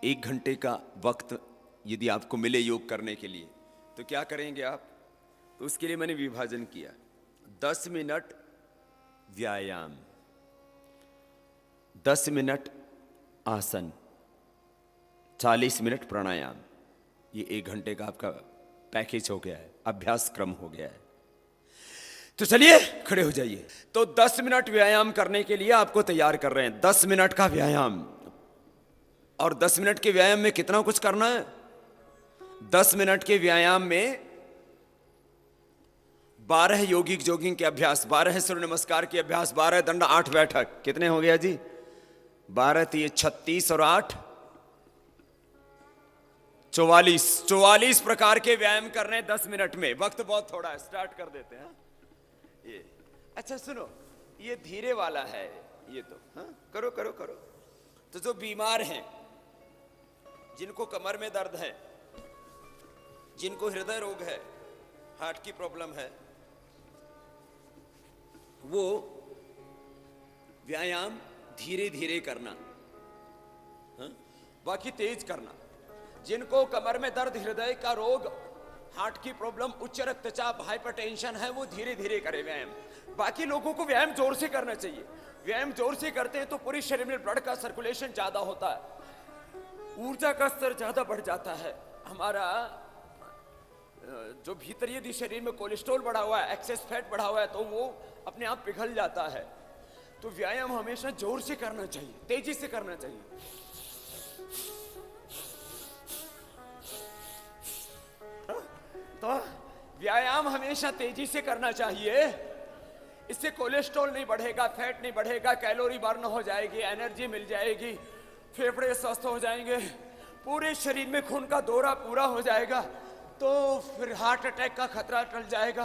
1 घंटे का वक्त यदि आपको मिले योग करने के लिए तो क्या करेंगे आप? तो उसके लिए मैंने विभाजन किया। 10 मिनट व्यायाम, 10 मिनट आसन, 40 मिनट प्राणायाम। ये 1 घंटे का आपका पैकेज हो गया है, अभ्यास क्रम हो गया है। तो चलिए खड़े हो जाइए। तो 10 मिनट व्यायाम करने के लिए आपको तैयार कर रहे हैं। 10 मिनट का व्यायाम, और 10 मिनट के व्यायाम में कितना कुछ करना है। 10 मिनट के व्यायाम में 12 योगिक जोगिंग के अभ्यास, 12 सूर्य नमस्कार के अभ्यास, 12 दंड, 8 बैठक। कितने हो गया जी? 12 तो ये 36 और 8 44 प्रकार के व्यायाम कर रहे हैं 10 मिनट में। वक्त बहुत थोड़ा है, स्टार्ट कर देते हैं। ये अच्छा सुनो, ये धीरे वाला है ये तो। हाँ करो करो करो। तो जो बीमार हैं, जिनको कमर में दर्द है, जिनको हृदय रोग है, हार्ट की प्रॉब्लम है, वो व्यायाम धीरे धीरे करना, हाँ? बाकी तेज करना। जिनको कमर में दर्द, हृदय का रोग, हार्ट की प्रॉब्लम, उच्च रक्तचाप, हाइपरटेंशन है, वो धीरे धीरे करे व्यायाम। बाकी लोगों को व्यायाम जोर से करना चाहिए। व्यायाम जोर से करते हैं तो पूरे शरीर में ब्लड का सर्कुलेशन ज्यादा होता है, ऊर्जा का स्तर ज्यादा बढ़ जाता है। हमारा जो भीतर यदि शरीर में कोलेस्ट्रॉल बढ़ा हुआ है, एक्सेस फैट बढ़ा हुआ है, तो वो अपने आप पिघल जाता है। तो व्यायाम हमेशा जोर से करना चाहिए, तेजी से करना चाहिए। तो व्यायाम हमेशा तेजी से करना चाहिए। इससे कोलेस्ट्रॉल नहीं बढ़ेगा, फैट नहीं बढ़ेगा, कैलोरी बर्न हो जाएगी, एनर्जी मिल जाएगी, फेफड़े स्वस्थ हो जाएंगे, पूरे शरीर में खून का दौरा पूरा हो जाएगा। तो फिर हार्ट अटैक का खतरा टल जाएगा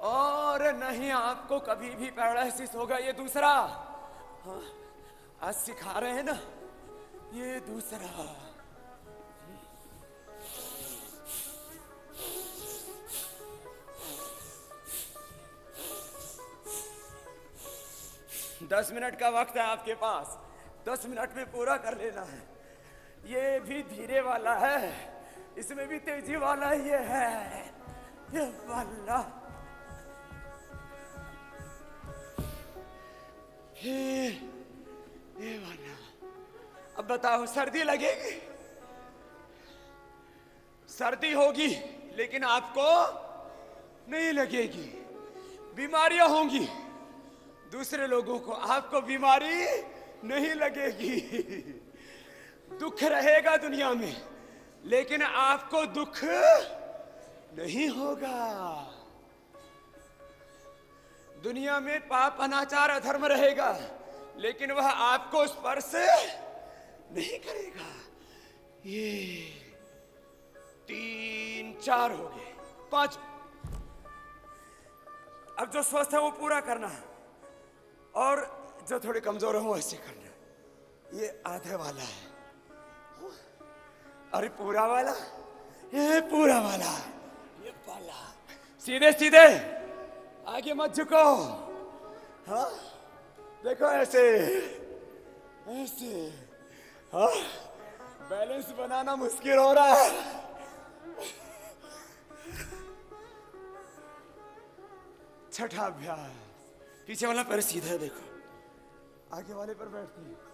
और नहीं आपको कभी भी पैरालिसिस होगा। ये दूसरा, हाँ, आज सिखा रहे हैं ना, ये दूसरा। 10 मिनट का वक्त है आपके पास, 10 मिनट में पूरा कर लेना है। ये भी धीरे वाला है, इसमें भी तेजी वाला ये है, ये वाला, ये वाला। अब बताओ, सर्दी लगेगी? सर्दी होगी लेकिन आपको नहीं लगेगी। बीमारियां होंगी दूसरे लोगों को, आपको बीमारी नहीं लगेगी। दुख रहेगा दुनिया में लेकिन आपको दुख नहीं होगा। दुनिया में पाप, अनाचार, अधर्म रहेगा लेकिन वह आपको स्पर्श नहीं करेगा। ये 3 4 हो गए, 5। अब जो स्वस्थ है वो पूरा करना और जो थोड़े कमजोर हो ऐसे करना। ये आधे वाला है, अरे पूरा वाला, ये पूरा वाला, ये वाला। सीधे सीधे आगे मत झुको, हाँ देखो ऐसे ऐसे, हाँ बैलेंस बनाना मुश्किल हो रहा है। छठा अभ्यास, पीछे वाला पैर सीधा है, देखो आगे वाले पर बैठती है।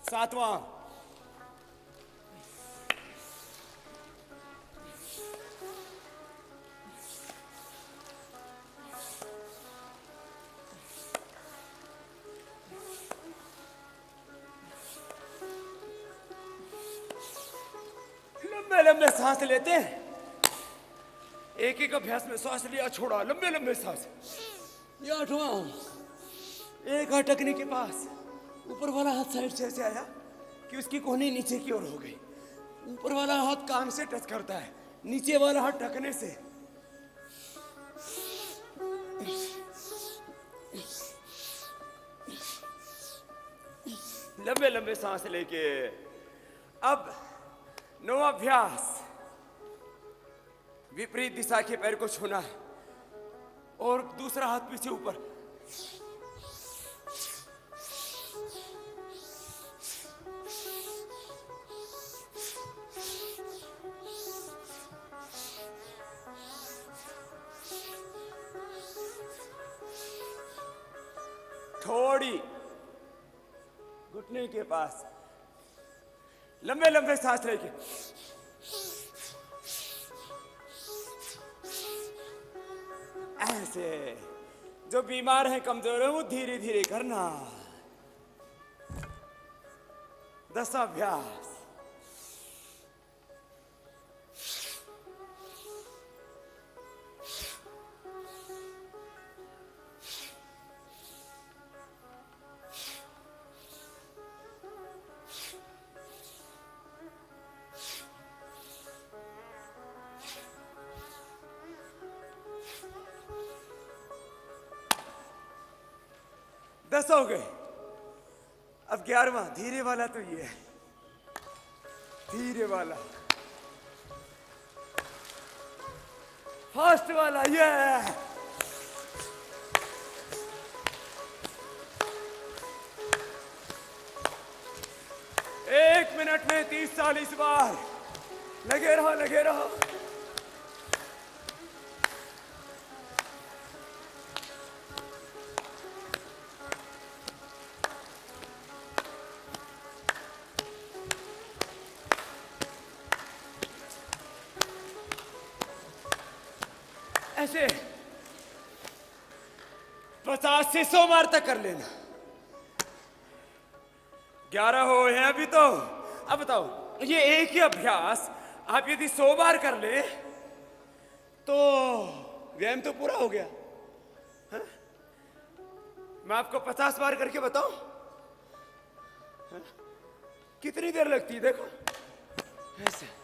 सातवां, लंबे लंबे सांस लेते हैं। एक एक अभ्यास में सांस लिया, छोड़ा, लंबे लंबे सांस। ये 8वां, एक अटकने के पास ऊपर वाला हाथ साइड से ऐसे आया कि उसकी कोहनी नीचे की ओर हो गई। ऊपर वाला हाथ कान से टच करता है, नीचे वाला हाथ ढकने से। लंबे लंबे सांस लेके अब 9 अभ्यास, विपरीत दिशा के पैर को छूना है और दूसरा हाथ पीछे ऊपर। थोड़ी घुटने के पास लंबे लंबे सांस लेके ऐसे। जो बीमार हैं, कमजोर हैं, वो धीरे धीरे करना। 10 अभ्यास। दस हो गए। अब 11वां धीरे वाला तो ये है, धीरे वाला। फास्ट वाला ये है। एक मिनट में 30-40 बार। लगे रहो, लगे रहो। ऐसे 50 से 100 बार तक कर लेना। 11 हो हैं अभी तो। अब बताओ, ये एक ही अभ्यास आप यदि 100 बार कर ले तो व्यायाम तो पूरा हो गया। हा? मैं आपको 50 बार करके बताऊं हा? कितनी देर लगती है, देखो ऐसे।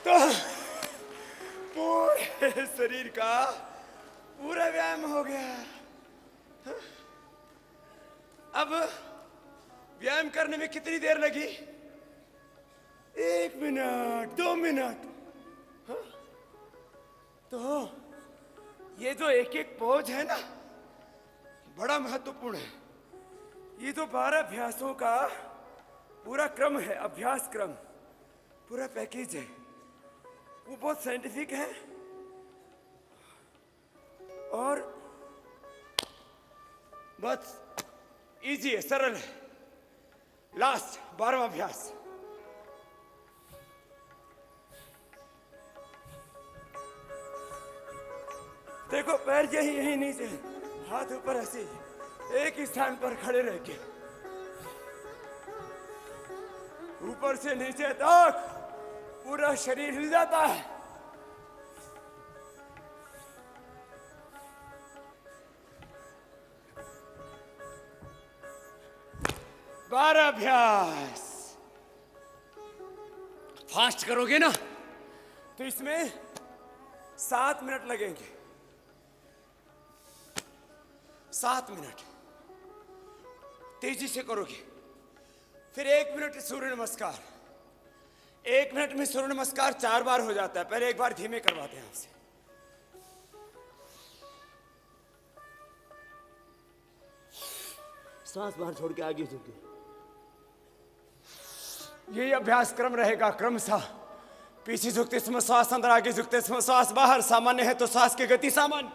तो पूरे शरीर का पूरा व्यायाम हो गया। अब व्यायाम करने में कितनी देर लगी? 1 मिनट, 2 मिनट। तो ये जो एक एक पोज है ना, बड़ा महत्वपूर्ण है। ये जो 12 अभ्यासों का पूरा क्रम है, अभ्यास क्रम, पूरा पैकेज है, वो बहुत साइंटिफिक है और बहुत इजी है, सरल है। लास्ट 12वां अभ्यास। देखो पैर यही यही नीचे, हाथ ऊपर, ऐसे एक ही स्थान पर खड़े रह के ऊपर से नीचे तक पूरा शरीर हिल जाता है। बारह अभ्यास फास्ट करोगे ना तो इसमें 7 मिनट लगेंगे। 7 मिनट तेजी से करोगे। फिर 1 मिनट सूर्य नमस्कार। 1 मिनट में सूर्य नमस्कार 4 बार हो जाता है। पहले एक बार धीमे करवाते हैं आपसे। सांस बाहर छोड़ के आगे झुके। यही अभ्यास क्रम रहेगा क्रमशः। पीछे झुकते समय श्वास अंदर, आगे झुकते समय श्वास बाहर। सामान्य है तो श्वास की गति सामान्य।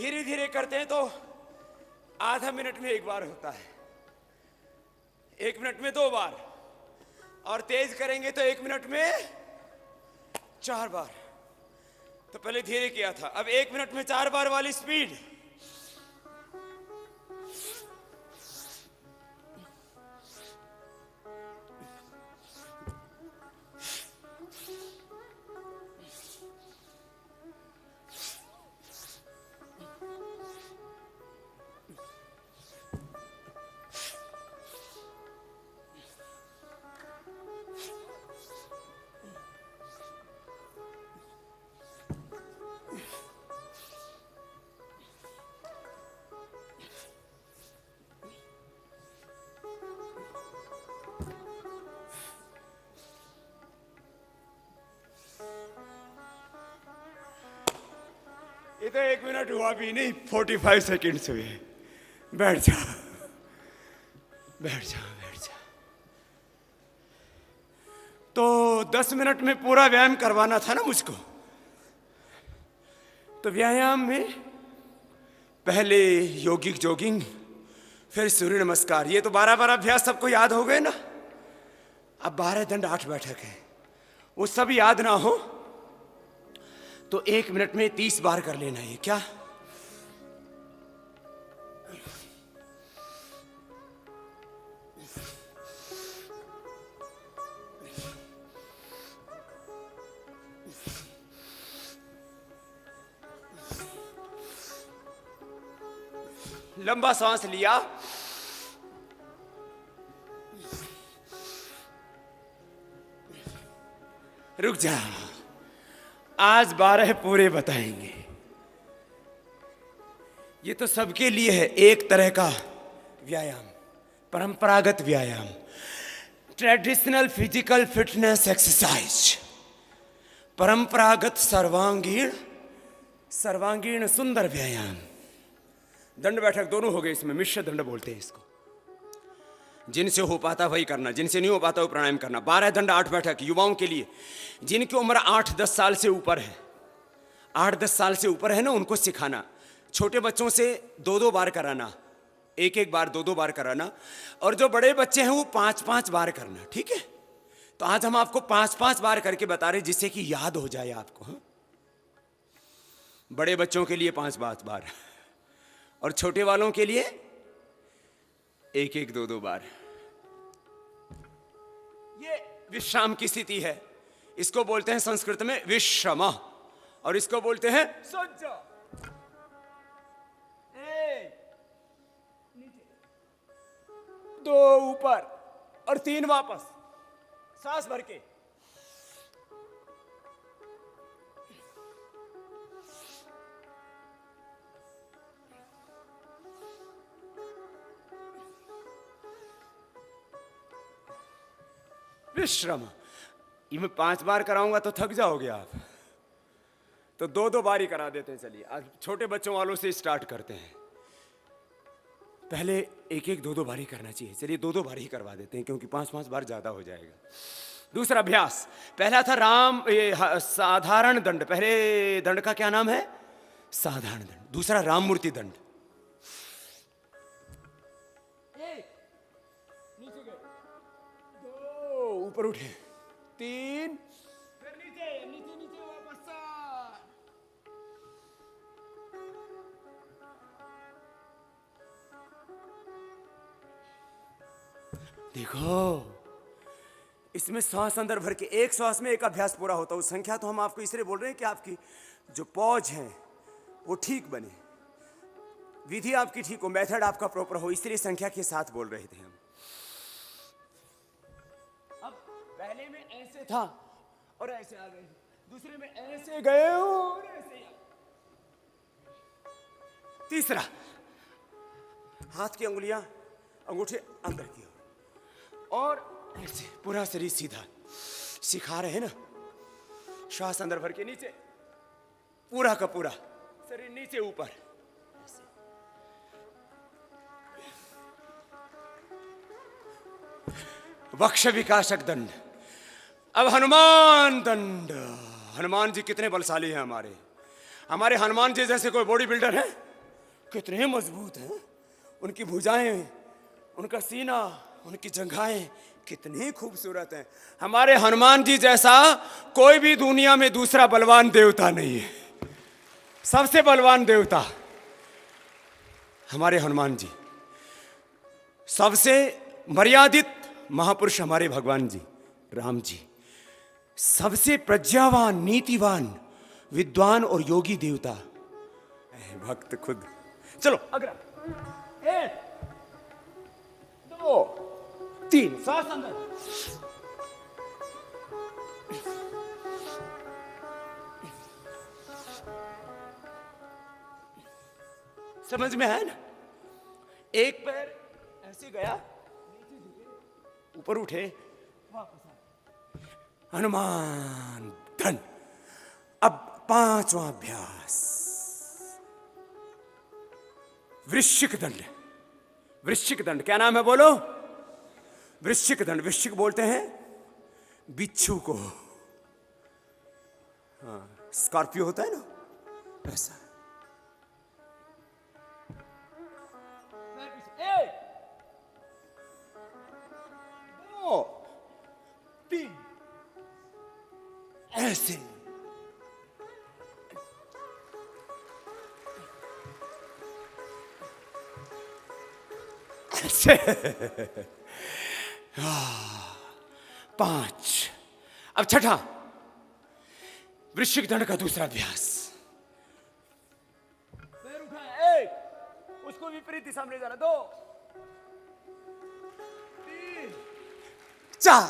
धीरे धीरे करते हैं तो आधा मिनट में एक बार होता है, 1 मिनट में 2 बार, और तेज करेंगे तो 1 मिनट में 4 बार। तो पहले धीरे किया था, अब 1 मिनट में 4 बार वाली स्पीड। ये तो 1 मिनट हुआ भी नहीं, 45 सेकेंड्स हुए। बैठ जा, बैठ जा, बैठ जा। तो 10 मिनट में पूरा व्यायाम करवाना था ना मुझको। तो व्यायाम में पहले योगिक जॉगिंग, फिर सूर्य नमस्कार। ये तो 12-12 अभ्यास सबको याद हो गए ना। अब 12 दंड 8 बैठक है, वो सब याद ना हो तो 1 मिनट में 30 बार कर लेना है। क्या लंबा सांस लिया, रुक जा, आज 12 पूरे बताएंगे। ये तो सबके लिए है एक तरह का व्यायाम, परंपरागत व्यायाम, ट्रेडिशनल फिजिकल फिटनेस एक्सरसाइज, परंपरागत सर्वांगीण सुंदर व्यायाम। दंड बैठक दोनों हो गए, इसमें मिश्र दंड बोलते हैं इसको। जिनसे हो पाता वही करना, जिनसे नहीं हो पाता वो प्राणायाम करना। 12 दंड 8 बैठक युवाओं के लिए, जिनकी उम्र 8-10 साल से ऊपर है, 8-10 साल से ऊपर है ना, उनको सिखाना। छोटे बच्चों से 2-2 बार कराना, 1-1 बार 2-2 बार कराना, और जो बड़े बच्चे हैं वो 5-5 बार करना। ठीक है, तो आज हम आपको 5-5 बार करके बता रहे, जिससे कि याद हो जाए आपको। हाँ? बड़े बच्चों के लिए 5-5 बार, और छोटे वालों के लिए 1-1 2-2 बार। ये विश्राम की स्थिति है, इसको बोलते हैं संस्कृत में विश्रमा, और इसको बोलते हैं सज्जा। नीचे 2 ऊपर और 3 वापस, सांस भर के। विश्रम। ये मैं 5 बार कराऊंगा तो थक जाओगे आप, तो 2-2 बार ही करा देते हैं। चलिए आज छोटे बच्चों वालों से स्टार्ट करते हैं। पहले 1-1 2-2 बार ही करना चाहिए। चलिए 2-2 बार ही करवा देते हैं, क्योंकि 5-5 बार ज्यादा हो जाएगा। दूसरा अभ्यास, पहला था साधारण दंड। पहले दंड का क्या नाम है? साधारण दंड। दूसरा राममूर्ति दंड। ऊपर उठे, 3, फिर नीचे नीचे नीचे वापस। देखो, इसमें श्वास अंदर भर के, एक श्वास में एक अभ्यास पूरा होता है। उस संख्या तो हम आपको इसलिए बोल रहे हैं कि आपकी जो पॉज है वो ठीक बने, विधि आपकी ठीक हो, मेथड आपका प्रॉपर हो, इसलिए संख्या के साथ बोल रहे थे हम। पहले में ऐसे था और ऐसे आ गए, दूसरे में ऐसे गए और ऐसे आ। तीसरा, हाथ की अंगुलियां, अंगूठे अंदर की ओर, और ऐसे पूरा शरीर सीधा। सिखा रहे हैं ना, श्वास अंदर भर के नीचे, पूरा का पूरा शरीर नीचे ऊपर। वक्ष विकासक दंड। अब हनुमान दंड। हनुमान जी कितने बलशाली हैं हमारे। हनुमान जी जैसे कोई बॉडी बिल्डर है? कितने मजबूत हैं उनकी भुजाएं, उनका सीना, उनकी जंघाएं कितनी खूबसूरत हैं। हमारे हनुमान जी जैसा कोई भी दुनिया में दूसरा बलवान देवता नहीं है। सबसे बलवान देवता हमारे हनुमान जी, सबसे मर्यादित महापुरुष हमारे भगवान जी राम जी, सबसे प्रज्ञावान, नीतिवान, विद्वान और योगी देवता भक्त खुद। चलो अगला, 1 2 3, सांस अंदर। समझ में है ना? एक पैर ऐसे गया, ऊपर उठे, वापस आ। हनुमान धन। अब 5वां अभ्यास, वृश्चिक दंड। वृश्चिक दंड क्या नाम है बोलो? वृश्चिक दंड। वृश्चिक बोलते हैं बिच्छू को। हाँ, स्कॉर्पियो होता है ना, ऐसा। 1 2 3, ऐसे। ऐसे 5। अब छठा, वृश्चिक दंड का दूसरा अभ्यास। पैर उठाए, 1, उसको विपरीत दिशा में ले जाना, 2 3 4।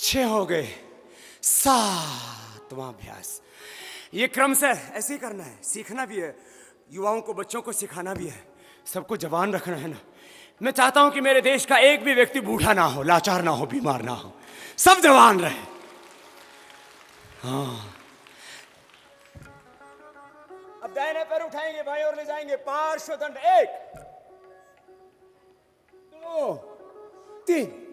6 हो गए। 7वां अभ्यास। ये क्रम से ऐसे ही करना है, सीखना भी है, युवाओं को, बच्चों को सिखाना भी है, सबको जवान रखना है ना। मैं चाहता हूं कि मेरे देश का एक भी व्यक्ति बूढ़ा ना हो, लाचार ना हो, बीमार ना हो, सब जवान रहे। हाँ, अब दाहिने पैर उठाएंगे, बाएं ओर ले जाएंगे, पार्श्व दंड। 1 2 3।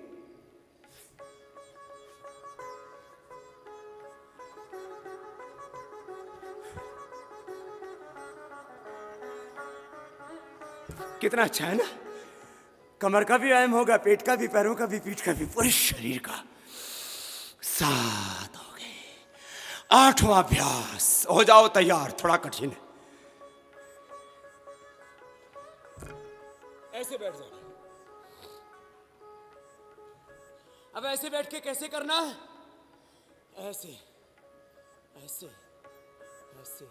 कितना अच्छा है ना? कमर का भी व्यायाम होगा, पेट का भी, पैरों का भी, पीठ का भी, पूरे शरीर का। 7 हो गए। 8वां अभ्यास। हो जाओ तैयार, थोड़ा कठिन है। ऐसे बैठ जाओ। अब ऐसे बैठ के कैसे करना है? ऐसे ऐसे ऐसे।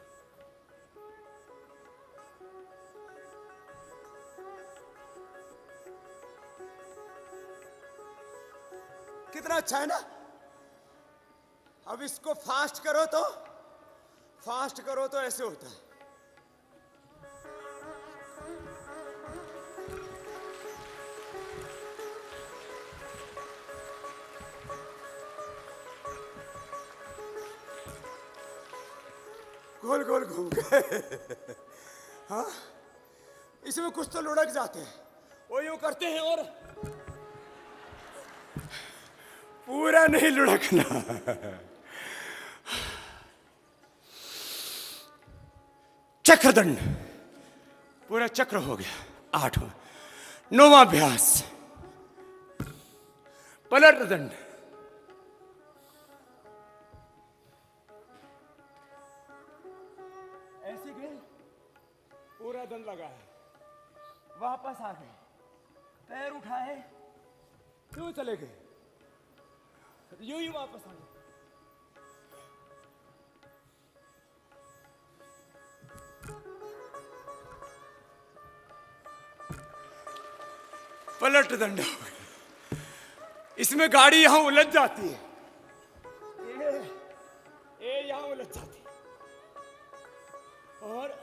कितना अच्छा है ना? अब इसको फास्ट करो तो ऐसे होता है। गोल गोल घूम के। हाँ, इसमें कुछ तो लुढ़क जाते हैं, वो यूं करते हैं और पूरा नहीं लुढ़कना। चक्रदंड, पूरा चक्र हो गया। 8वां। 9वां अभ्यास, पलट दंड। ऐसे गए, पूरा दंड लगा है, वापस आ गए, पैर उठाए, क्यों चले गए, यूं ही वापस आ गए। पलट दंड। इसमें गाड़ी यहां उलझ जाती है, ये यहां उलझ जाती है, और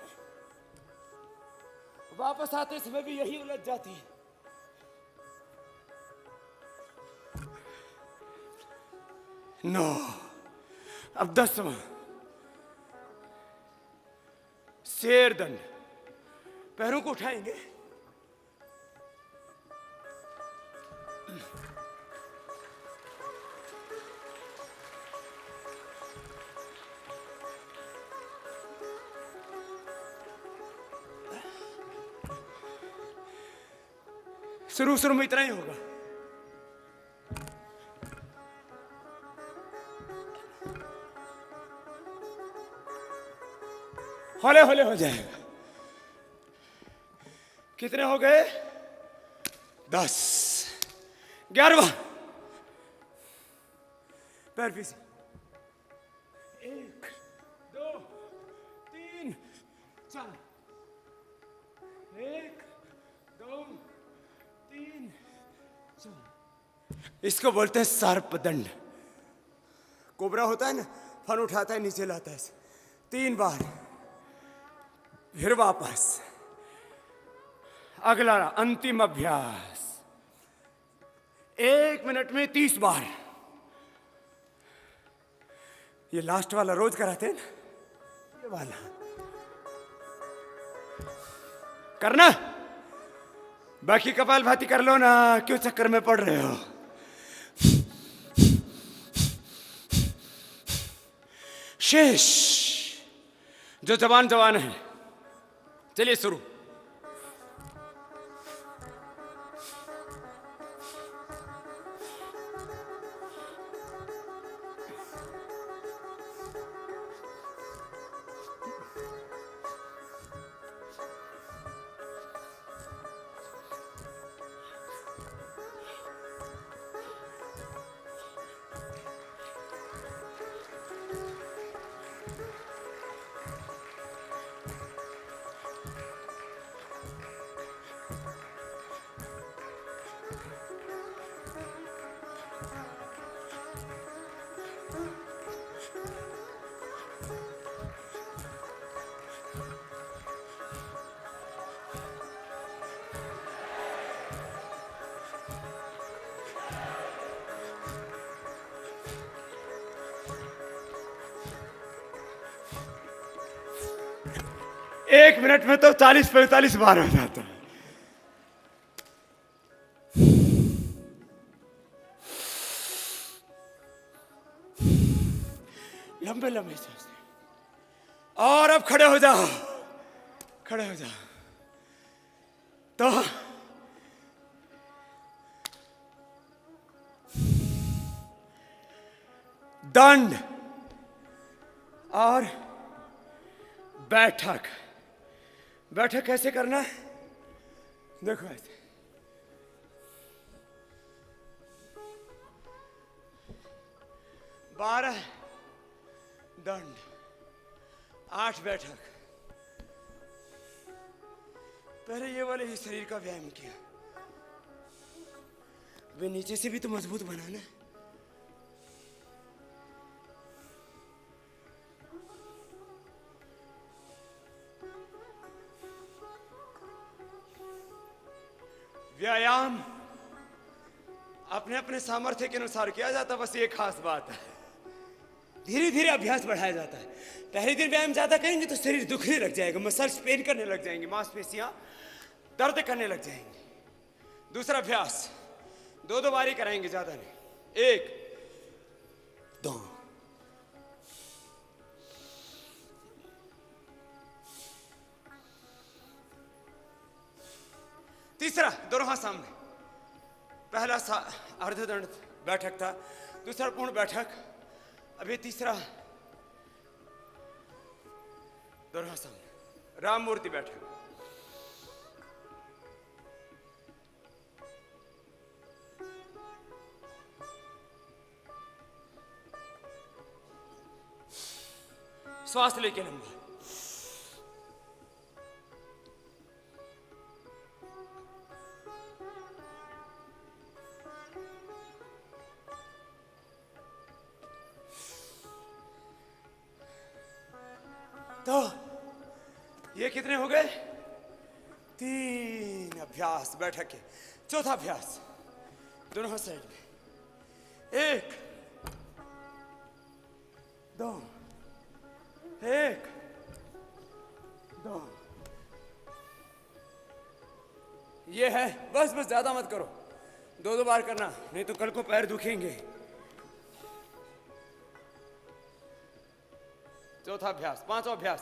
वापस आते समय भी यही उलझ जाती है। नो। अब 10वां, शेर दंड। पैरों को उठाएंगे, शुरू शुरू में इतना ही होगा। हौले हौले हो जाएगा। कितने हो गए? 10। 11वां। पैर पीछे। 1 2 3 4। 1 2 3 4। इसको बोलते हैं सर्पदंड। कोबरा होता है ना, फन उठाता है नीचे लाता है 3 बार, फिर वापस। अगला अंतिम अभ्यास 1 मिनट में 30 बार। ये लास्ट वाला रोज कराते हैं ना, ये वाला करना। बाकी कपालभाति कर लो ना, क्यों चक्कर में पड़ रहे हो? शेष जो जवान है, चलिए शुरू। एक मिनट में तो 40-45 बार हो जाता है। लंबे लंबे सांस। और अब खड़े हो जाओ, खड़े हो जाओ। तो दंड और बैठक। बैठक कैसे करना है? देखो ऐसे 12 दंड, 8 बैठक। पहले ये वाले ही शरीर का व्यायाम किया। वे नीचे से भी तो मजबूत बनाना है। व्यायाम अपने अपने सामर्थ्य के अनुसार किया जाता है। बस ये खास बात है, धीरे धीरे अभ्यास बढ़ाया जाता है। पहले दिन व्यायाम ज्यादा करेंगे तो शरीर दुखने लग जाएगा, मसल्स पेन करने लग जाएंगे, मांसपेशियां दर्द करने लग जाएंगी। दूसरा अभ्यास 2 बारी कराएंगे, ज्यादा नहीं। 1 2। तीसरा दोनों हाथ सामने। पहला अर्धदंड बैठक था, दूसरा पूर्ण बैठक, अभी तीसरा दोनों हाथ सामने, राम मूर्ति बैठक। श्वास लेके लंबा। तो ये कितने हो गए? 3 अभ्यास बैठक के। चौथा अभ्यास दोनों हाथ साइड में। 1 2 1 2। ये है, बस बस ज्यादा मत करो, 2 बार करना, नहीं तो कल को पैर दुखेंगे। चौथा अभ्यास। पांचवा अभ्यास,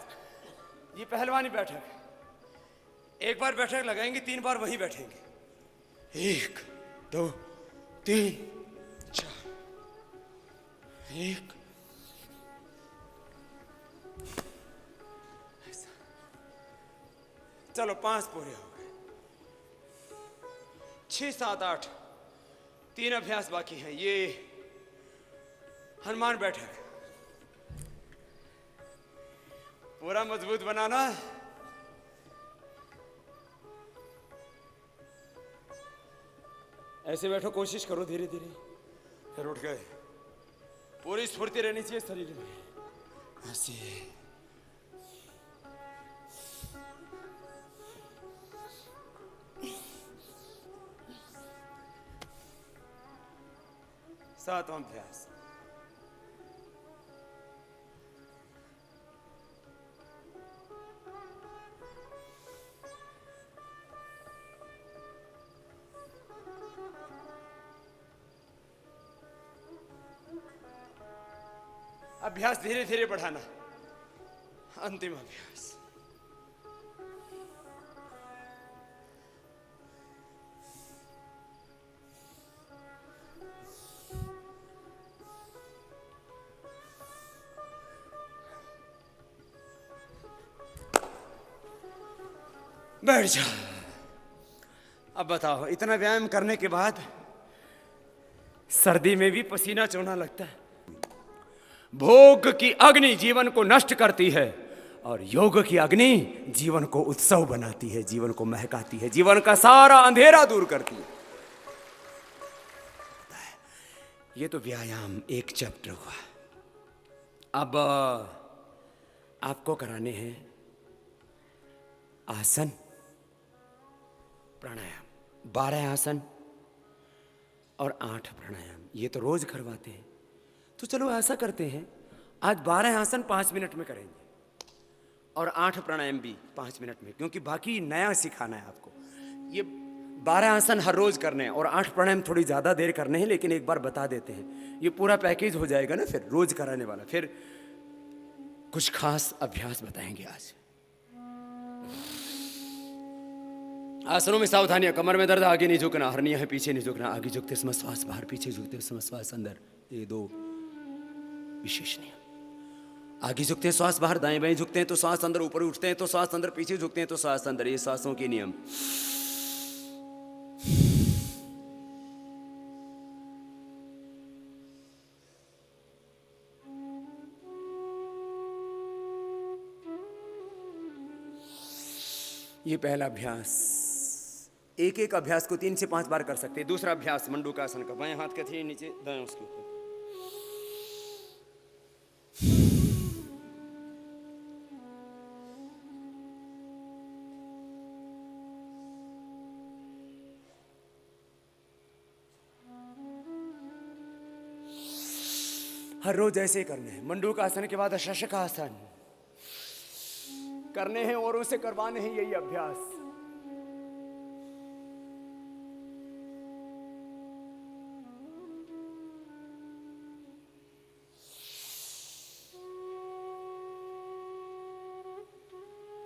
ये पहलवानी बैठक। 1 बार बैठक लगाएंगे, 3 बार वही बैठेंगे। एक, दो, तीन, चार, एक, चलो 5 पूरे हो गए, 6, 7, 8, 3 अभ्यास बाकी हैं। ये हनुमान बैठक पूरा मजबूत बनाना। ऐसे बैठो, कोशिश करो धीरे धीरे, फिर उठ गए। पूरी स्फूर्ति रहनी चाहिए शरीर में। ऐसे 7वां अभ्यास। अभ्यास धीरे धीरे बढ़ाना। अंतिम अभ्यास। बैठ जाओ। अब बताओ, इतना व्यायाम करने के बाद सर्दी में भी पसीना चोना लगता है। भोग की अग्नि जीवन को नष्ट करती है और योग की अग्नि जीवन को उत्सव बनाती है, जीवन को महकाती है, जीवन का सारा अंधेरा दूर करती है। ये तो व्यायाम एक चैप्टर हुआ। अब आपको कराने हैं आसन, प्राणायाम। 12 आसन और 8 प्राणायाम। ये तो रोज करवाते हैं, तो चलो ऐसा करते हैं, आज 12 आसन 5 मिनट में करेंगे और 8 प्राणायाम भी 5 मिनट में, क्योंकि बाकी नया सिखाना है आपको। ये 12 आसन हर रोज करने हैं और 8 प्राणायाम थोड़ी ज़्यादा देर करने हैं, लेकिन एक बार बता देते हैं, ये पूरा पैकेज हो जाएगा ना फिर रोज कराने वाला। फिर कुछ खास अभ्यास बताएंगे आज। आसनों में सावधानियां। कमर में दर्द, आगे नहीं झुकना। हरनिया है, पीछे नहीं झुकना। आगे झुकते समय श्वास बाहर, पीछे झुकते समय श्वास अंदर। ये 2 विशेष नियम। आगे झुकते हैं श्वास बाहर, दाएं बाएं झुकते हैं तो श्वास अंदर, ऊपर उठते हैं तो श्वास अंदर, पीछे झुकते हैं तो श्वास अंदर। ये श्वासों के नियम। ये पहला अभ्यास। एक एक अभ्यास को 3 से 5 बार कर सकते हैं। दूसरा अभ्यास मंडूकासन का। बाएं हाथ का थे नीचे, दाएं उसके ऊपर। हर रोज ऐसे ही करने हैं। मंडूकासन के बाद शशकासन करने हैं, औरों से करवाने हैं यही अभ्यास।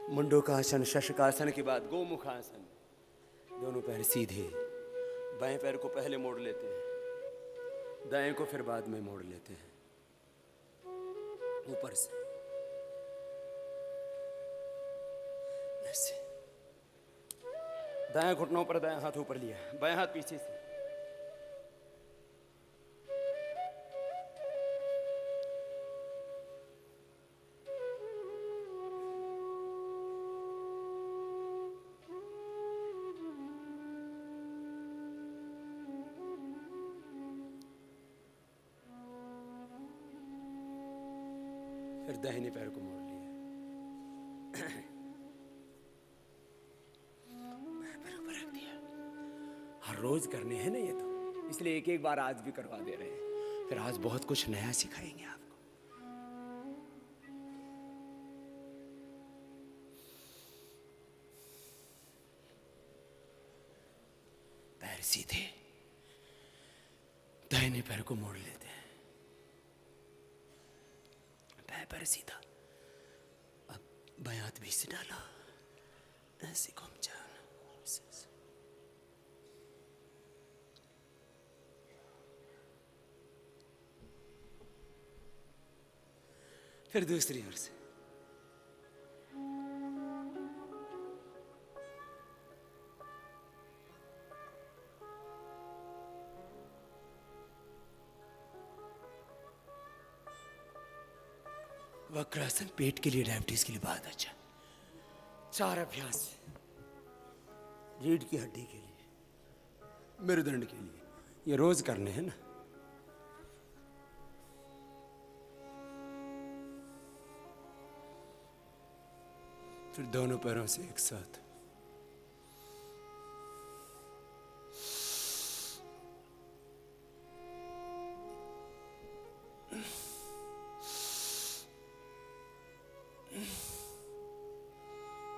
मुंडूकासन, शशकासन के बाद गोमुखासन। दोनों पैर सीधे, बाएं पैर को पहले मोड़ लेते हैं, दाएं को फिर बाद में मोड़ लेते हैं ऊपर से। ऐसे दाएं घुटनों पर दाएं हाथ ऊपर लिया, बाएं हाथ पीछे से। फिर दाहिने पैर को मोड़ लिया, पैर ऊपर रख दिया। हर रोज करने हैं ना ये, तो इसलिए एक एक बार आज भी करवा दे रहे हैं। फिर आज बहुत कुछ नया सिखाएंगे आपको। पैर सीधे, दाहिने पैर को मोड़ लेते हैं, पैर सीधा। अब बाएं हाथ बीच से डाला, ऐसे घूम जाना। फिर दूसरी ओर से। वक्रासन पेट के लिए, डायबिटीज के लिए बहुत अच्छा। 4 अभ्यास रीढ़ की हड्डी के लिए, मेरुदंड के लिए, ये रोज करने हैं ना। फिर दोनों पैरों से एक साथ।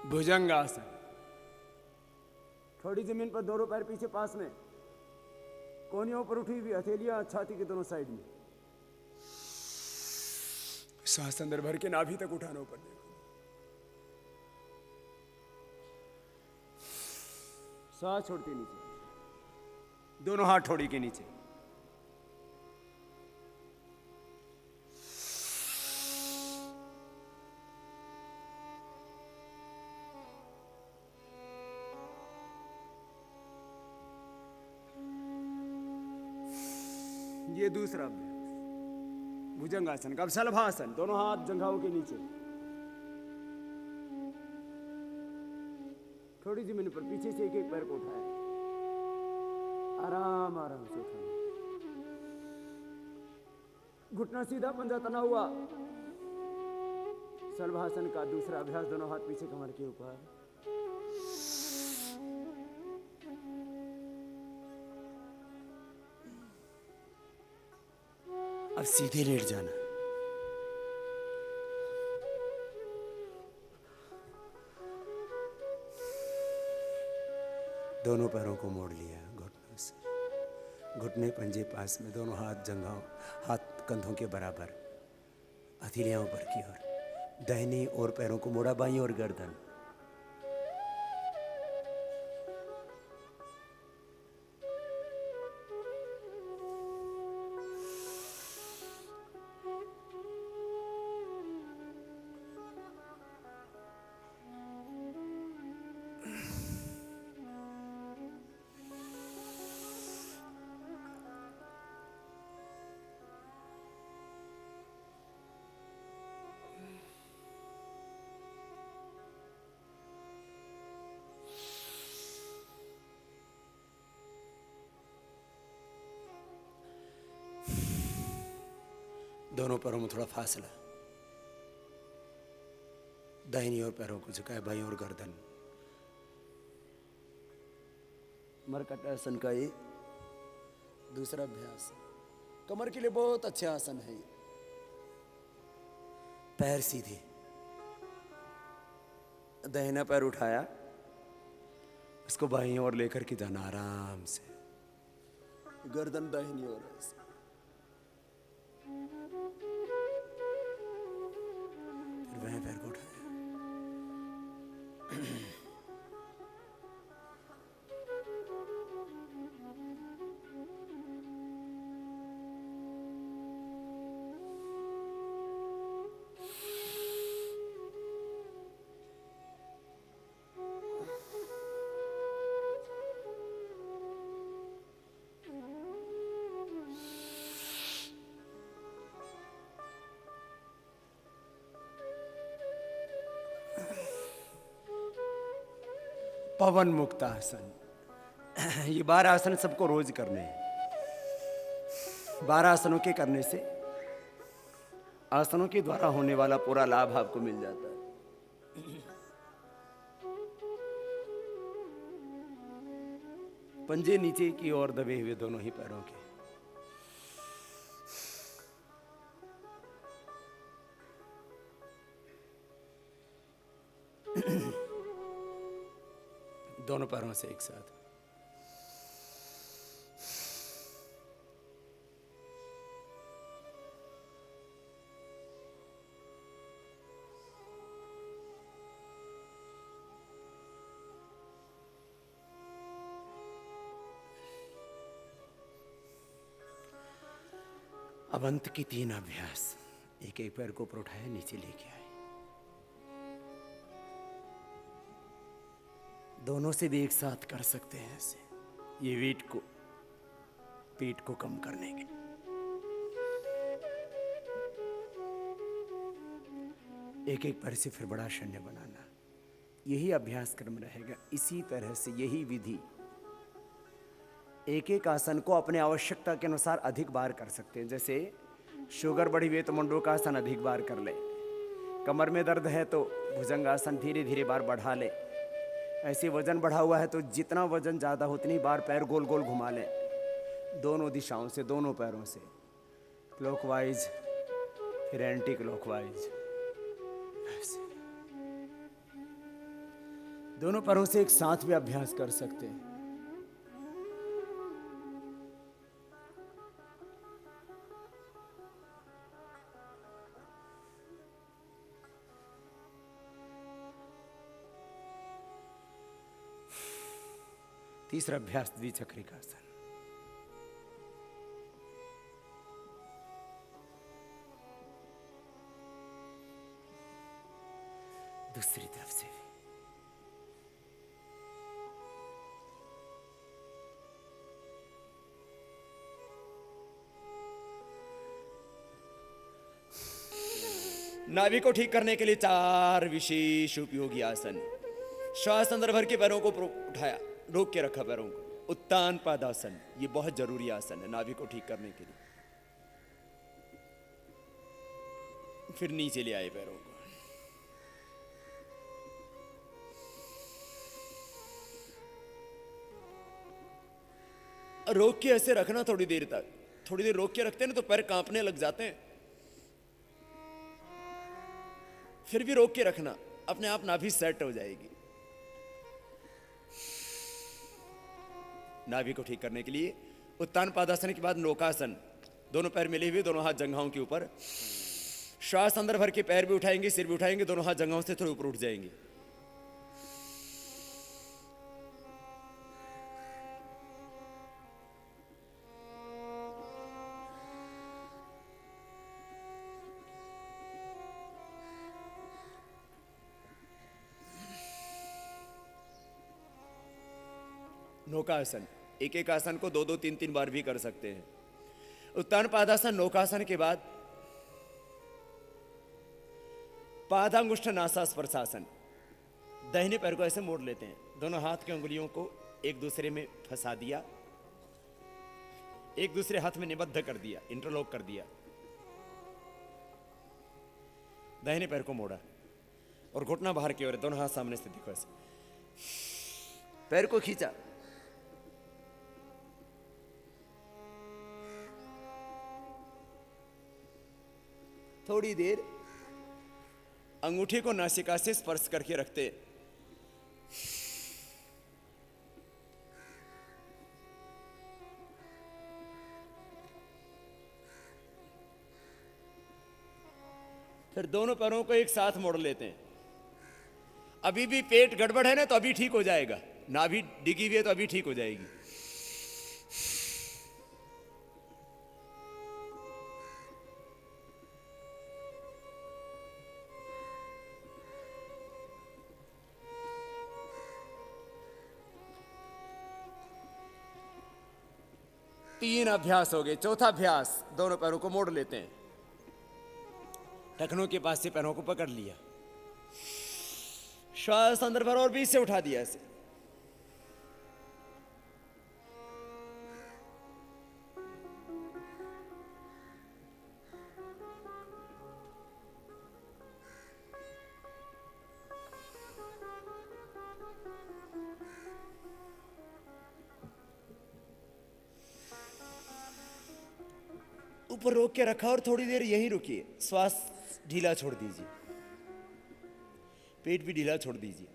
भुजंगासन, थोड़ी जमीन पर, दोनों पैर पीछे पास में, कोहनियों पर उठी हुई हथेलियां छाती के दोनों साइड में। सांस अंदर भर के नाभि तक उठाना, ऊपर देखो। सांस छोड़ते नीचे, दोनों हाथ ठोड़ी के नीचे। ये दूसरा अभ्यास भुजंगासन का। अब शलभासन, दोनों हाथ जंघाओं के नीचे, थोड़ी जमीन पर पीछे से एक एक पैर को उठाए, आराम आराम से उठाए। घुटना सीधा, पंजा तना हुआ। शलभासन का दूसरा अभ्यास, दोनों हाथ पीछे कमर के ऊपर। अब सीधे लेट जाना, दोनों पैरों को मोड़ लिया घुटनों से, घुटने पंजे पास में, दोनों हाथ जंघाओं, हाथ कंधों के बराबर, हथेलियां ऊपर की ओर। दाहिनी ओर पैरों को मोड़ा, बाईं ओर गर्दन। दोनों पैरों में थोड़ा फासला, दाहिनी ओर पैरों को झुकाए, बाईं ओर गर्दन। मरकटासन का ये दूसरा अभ्यास, कमर के लिए बहुत अच्छा आसन है ये। पैर सीधे, दाहिना पैर उठाया, इसको बाईं ओर लेकर के जाना आराम से, गर्दन दाहिनी ओर है। वह पैर को उठाया, पवन मुक्त आसन। ये 12 आसन सबको रोज करने हैं। 12 आसनों के करने से आसनों के द्वारा होने वाला पूरा लाभ आपको मिल जाता है। पंजे नीचे की ओर दबे हुए, दोनों ही पैरों के। दोनों पैरों से एक साथ। अब अंत की 3 अभ्यास। एक एक पैर को ऊपर उठाया, नीचे लेके आए। दोनों से भी एक साथ कर सकते हैं ऐसे, ये वेट को, पेट को कम करने के। एक एक पैर से फिर बड़ा शून्य बनाना, यही अभ्यास क्रम रहेगा। इसी तरह से यही विधि एक एक आसन को अपने आवश्यकता के अनुसार अधिक बार कर सकते हैं। जैसे शुगर बढ़ी हुई है तो मुंडूकासन अधिक बार कर ले, कमर में दर्द है तो भुजंगासन धीरे धीरे बार बढ़ा ले, ऐसे वजन बढ़ा हुआ है तो जितना वजन ज़्यादा हो उतनी बार पैर गोल गोल घुमा ले, दोनों दिशाओं से, दोनों पैरों से, क्लॉकवाइज फिर एंटी क्लॉकवाइज, ऐसे दोनों पैरों से एक साथ भी अभ्यास कर सकते हैं। तीसरा अभ्यास द्विचक्रिकासन। दूसरी तरफ से भी नाभि को ठीक करने के लिए 4 विशेष उपयोगी आसन। श्वास अंदर भर के पैरों को उठाया, रोक के रखा पैरों को। उत्तान पादासन, ये बहुत जरूरी आसन है नाभि को ठीक करने के लिए। फिर नीचे ले आए पैरों को, रोक के ऐसे रखना थोड़ी देर तक। थोड़ी देर रोक के रखते हैं ना तो पैर कांपने लग जाते हैं, फिर भी रोक के रखना, अपने आप नाभि सेट हो जाएगी। नाभि को ठीक करने के लिए उत्तान पादासन के बाद नौकासन, दोनों पैर मिले हुए, दोनों हाथ जंघाओं के ऊपर। श्वास अंदर भर के पैर भी उठाएंगे, सिर भी उठाएंगे, दोनों हाथ जंघाओं से थोड़े ऊपर उठ जाएंगे। नौकासन, एक एक आसन को 2-2, 3-3 बार भी कर सकते हैं। उत्तान पादासन नौकासन के बाद पादांगुष्ठ नासा स्पर्शासन। दाहिने पैर को ऐसे मोड़ लेते हैं, दोनों हाथ की उंगलियों को एक दूसरे में फंसा दिया, एक दूसरे हाथ में निबद्ध कर दिया, इंटरलॉक कर दिया। दाहिने पैर को मोड़ा और घुटना बाहर की ओर, दोनों हाथ सामने से देखो ऐसे, पैर को खींचा, थोड़ी देर अंगूठी को नासिका से स्पर्श करके रखते। फिर दोनों पैरों को एक साथ मोड़ लेते हैं। अभी भी पेट गड़बड़ है ना तो अभी ठीक हो जाएगा, नाभि डिगी हुई है तो अभी ठीक हो जाएगी। तीन अभ्यास हो गए। चौथा अभ्यास, दोनों पैरों को मोड़ लेते हैं, टखनों के पास से पैरों को पकड़ लिया, श्वास अंदर भर और बीच से उठा दिया ऐसे। ऊपर रोक के रखा और थोड़ी देर यहीं रुकिए। श्वास ढीला छोड़ दीजिए, पेट भी ढीला छोड़ दीजिए।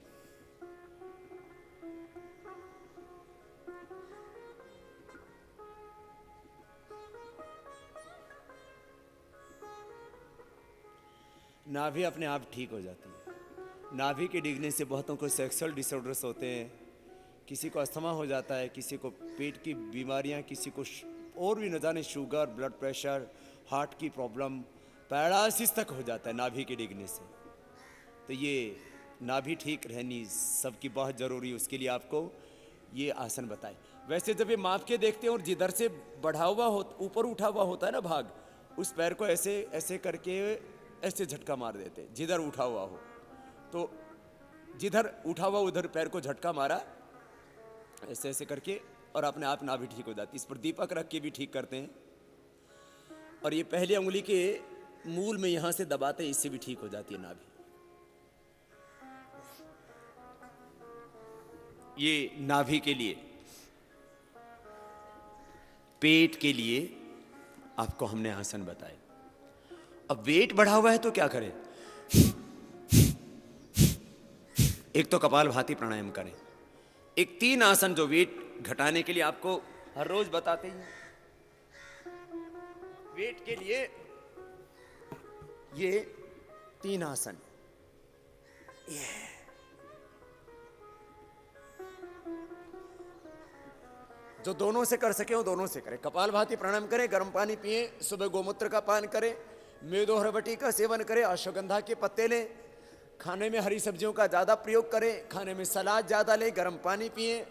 नाभि अपने आप ठीक हो जाती है। नाभि के डिगने से बहुतों को सेक्सुअल डिसऑर्डर्स होते हैं, किसी को अस्थमा हो जाता है, किसी को पेट की बीमारियां, किसी को और भी न जाने शुगर, ब्लड प्रेशर, हार्ट की प्रॉब्लम, पैरालिसिस तक हो जाता है नाभि के डिगने से। तो ये नाभि ठीक रहनी सबकी बहुत ज़रूरी है, उसके लिए आपको ये आसन बताए। वैसे जब ये माप के देखते हैं और जिधर से बढ़ा हुआ हो, ऊपर उठा हुआ होता है ना भाग, उस पैर को ऐसे ऐसे करके ऐसे झटका मार देते हैं जिधर उठा हुआ हो। तो जिधर उठा हुआ उधर पैर को झटका मारा ऐसे ऐसे करके, और अपने आप नाभि ठीक हो जाती है। इस पर दीपक रख के भी ठीक करते हैं, और ये पहली उंगली के मूल में यहां से दबाते हैं, इससे भी ठीक हो जाती है नाभि। ये नाभि के लिए। पेट के लिए आपको हमने आसन बताए। अब वेट बढ़ा हुआ है तो क्या करें? एक तो कपालभाति प्राणायाम करें, एक 3 आसन जो वेट घटाने के लिए आपको हर रोज बताते हैं। वेट के लिए ये 3 आसन, जो दोनों से कर सके वो दोनों से करें। कपालभाति प्राणायाम करें, गर्म पानी पिए, सुबह गोमूत्र का पान करें, मेदो हरबटी का सेवन करें, अश्वगंधा के पत्ते लें, खाने में हरी सब्जियों का ज़्यादा प्रयोग करें, खाने में सलाद ज़्यादा लें, गर्म पानी पिए,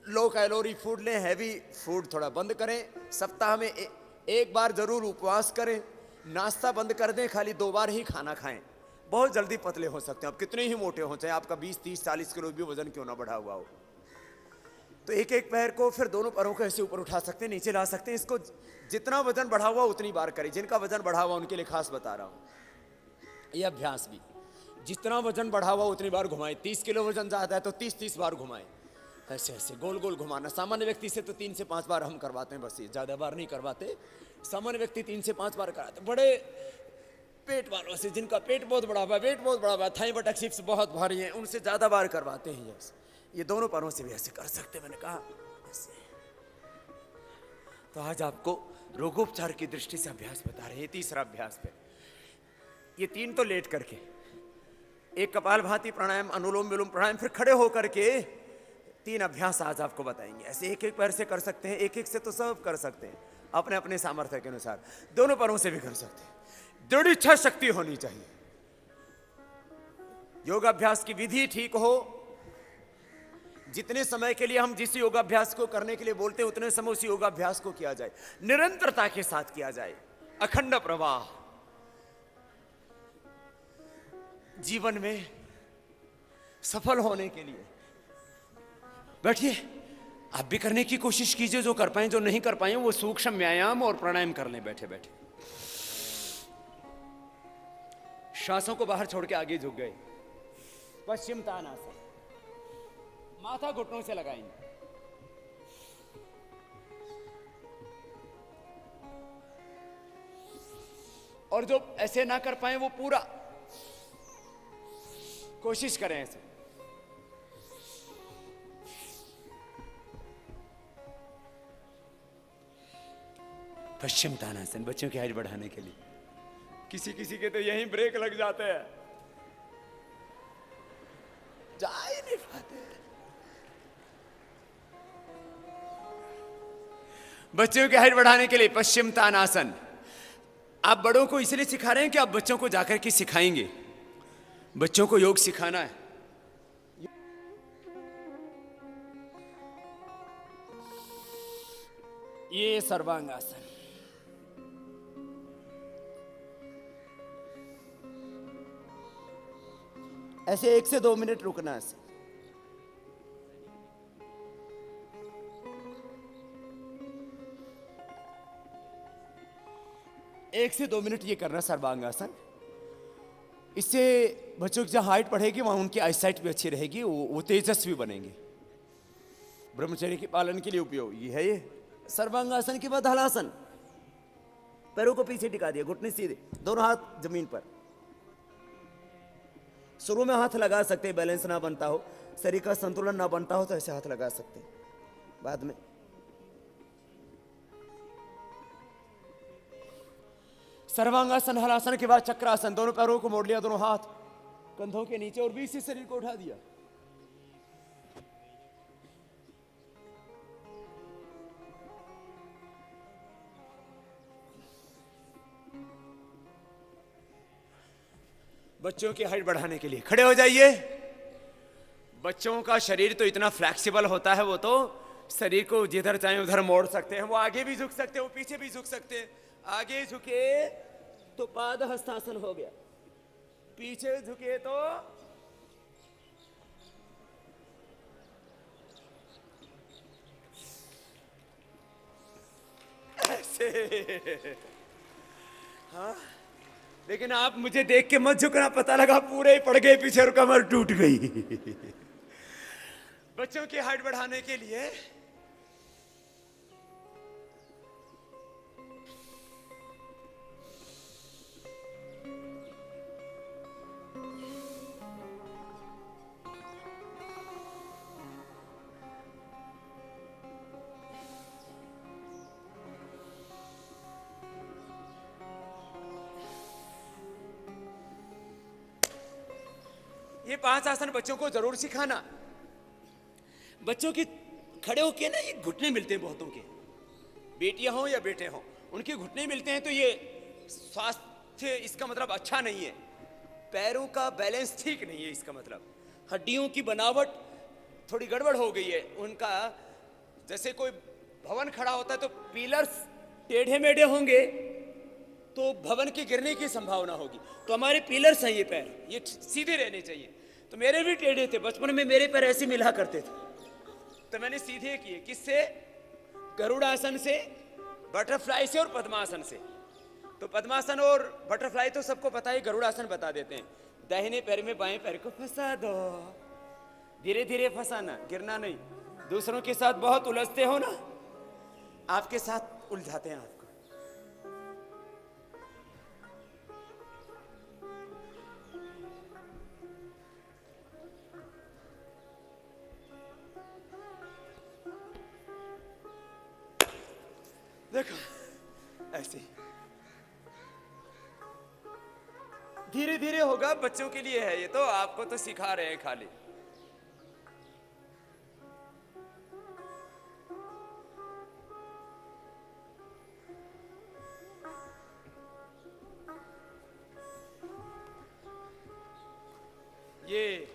लो कैलोरी फूड लें, हैवी फूड थोड़ा बंद करें, सप्ताह में एक बार जरूर उपवास करें, नाश्ता बंद कर दें, खाली 2 बार ही खाना खाएं। बहुत जल्दी पतले हो सकते हैं आप, कितने ही मोटे हो, चाहे आपका 20, 30, 40 किलो भी वजन क्यों ना बढ़ा हुआ हो। तो एक एक पैर को फिर दोनों पैरों को ऐसे ऊपर उठा सकते हैं, नीचे ला सकते हैं। इसको जितना वजन बढ़ा हुआ उतनी बार करें। जिनका वजन बढ़ा हुआ उनके लिए खास बता रहा हूं यह अभ्यास भी। जितना वजन बढ़ा हुआ उतनी बार घुमाएं। 30 किलो वजन ज्यादा है तो 30-30 बार घुमाएं, ऐसे ऐसे गोल गोल घुमाना। सामान्य व्यक्ति से तो 3 से 5 बार हम करवाते हैं, बस ये ज्यादा बार नहीं करवाते। सामान्य व्यक्ति 3 से 5 बार कराते। बड़े पेट वालों से, जिनका पेट बहुत बड़ा हुआ, वेट बहुत बड़ा हुआ, थाई बटक चिप्स बहुत भारी है, उनसे ज्यादा बार करवाते हैं। ये दोनों पैरों से भी ऐसे कर सकते हैं, मैंने कहा ऐसे। तो आज आपको रोगोपचार की दृष्टि से अभ्यास बता रहे हैं। तीसरा अभ्यास पे, ये 3 तो लेट करके, एक कपालभाति प्राणायाम, अनुलोम विलोम प्राणायाम, फिर खड़े होकर के 3 अभ्यास आज आपको बताएंगे। ऐसे एक एक पैर से कर सकते हैं, एक एक से तो सब कर सकते हैं, अपने अपने सामर्थ्य के अनुसार। दोनों पैरों से भी कर सकते हैं। दृढ़ इच्छा शक्ति होनी चाहिए। योगाभ्यास की विधि ठीक हो, जितने समय के लिए हम जिस योगाभ्यास को करने के लिए बोलते हैं उतने समय उस योगाभ्यास को किया जाए, निरंतरता के साथ किया जाए, अखंड प्रवाह। जीवन में सफल होने के लिए बैठिए, आप भी करने की कोशिश कीजिए। जो कर पाए, जो नहीं कर पाए वो सूक्ष्म व्यायाम और प्राणायाम कर लें बैठे बैठे। श्वासों को बाहर छोड़ के आगे झुक गए, पश्चिम तानासन, माथा घुटनों से लगाएंगे। और जो ऐसे ना कर पाए वो पूरा कोशिश करें ऐसे। पश्चिम तानासन बच्चों की हाइट बढ़ाने के लिए। किसी किसी के तो यहीं ब्रेक लग जाते हैं, जा ही नहीं पाते। बच्चों की हाइट बढ़ाने के लिए पश्चिम तानासन। आप बड़ों को इसलिए सिखा रहे हैं कि आप बच्चों को जाकर के सिखाएंगे। बच्चों को योग सिखाना है। ये सर्वांगासन। ऐसे 1 से 2 मिनट रुकना है। 1 से 2 मिनट ये करना सर्वांगासन। इससे बच्चों की जहाँ हाइट बढ़ेगी वहाँ उनकी आईसाइट भी अच्छी रहेगी, वो तेजस्वी बनेंगे। ब्रह्मचर्य के पालन के लिए उपयोगी है ये। सर्वांगासन के बाद हलासन। पैरों को पीछे टिका दिया, घुटने सीधे, दोनों हाथ जमीन पर। शुरू में हाथ लगा सकते हैं, बैलेंस ना बनता हो, शरीर का संतुलन ना बनता हो तो ऐसे हाथ लगा सकते हैं। बाद में सर्वांगासन, हलासन के बाद चक्रासन। दोनों पैरों को मोड़ लिया, दोनों हाथ कंधों के नीचे और बीच से शरीर को उठा दिया। बच्चों की हाइट बढ़ाने के लिए खड़े हो जाइए। बच्चों का शरीर तो इतना फ्लेक्सिबल होता है, वो तो शरीर को जिधर चाहे उधर मोड़ सकते हैं। वो आगे भी झुक सकते हैं, वो पीछे भी झुक सकते हैं। आगे झुके तो पाद हस्तासन हो गया, पीछे झुके तो ऐसे। हाँ, लेकिन आप मुझे देख के मत झुकना, पता लगा पूरे ही पड़ गए पीछे और कमर टूट गई। बच्चों की हाइट बढ़ाने के लिए ये 5 आसन बच्चों को जरूर सिखाना। बच्चों की खड़े होके ना ये घुटने मिलते हैं बहुतों के, बेटियां हो या बेटे हो, उनके घुटने मिलते हैं तो ये स्वास्थ्य, इसका मतलब अच्छा नहीं है। पैरों का बैलेंस ठीक नहीं है, इसका मतलब हड्डियों की बनावट थोड़ी गड़बड़ हो गई है उनका। जैसे कोई भवन खड़ा होता है तो पिलर्स टेढ़े मेढ़े होंगे तो भवन के गिरने की संभावना होगी। तो हमारे पिलर्स हैं ये पैर, ये सीधे रहने चाहिए। तो मेरे भी टेढ़े थे, बचपन में मेरे पैर ऐसे मिला करते थे, तो मैंने सीधे किए। किससे? गरुड़ासन से, बटरफ्लाई से और पद्मासन से। तो पद्मासन और बटरफ्लाई तो सबको पता है, गरुड़ासन बता देते हैं। दाहिने पैर में बाएं पैर को फंसा दो, धीरे धीरे फंसाना, गिरना नहीं। दूसरों के साथ बहुत उलझते हो ना, आपके साथ उलझाते हैं आपको। देखो ऐसे धीरे धीरे होगा, बच्चों के लिए है ये, तो आपको तो सिखा रहे हैं खाली। ये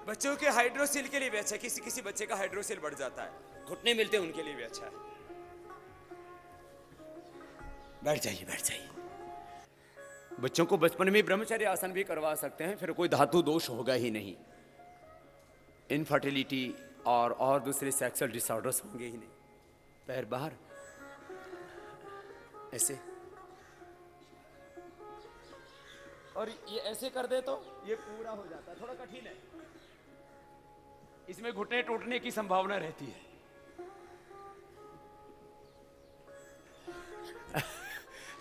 बच्चों के हाइड्रोसिल के लिए भी अच्छा है। किसी किसी बच्चे का हाइड्रोसिल बढ़ जाता है, घुटने मिलते हैं, उनके लिए भी अच्छा है। बैठ जाइए, बैठ जाइए। बच्चों को बचपन में ब्रह्मचर्य आसन भी करवा सकते हैं, फिर कोई धातु दोष होगा ही नहीं, इनफर्टिलिटी और दूसरे सेक्सुअल डिसऑर्डर्स होंगे ही नहीं। पैर बाहर ऐसे, और ये ऐसे कर दे तो ये पूरा हो जाता है। थोड़ा कठिन है, इसमें घुटने टूटने की संभावना रहती है।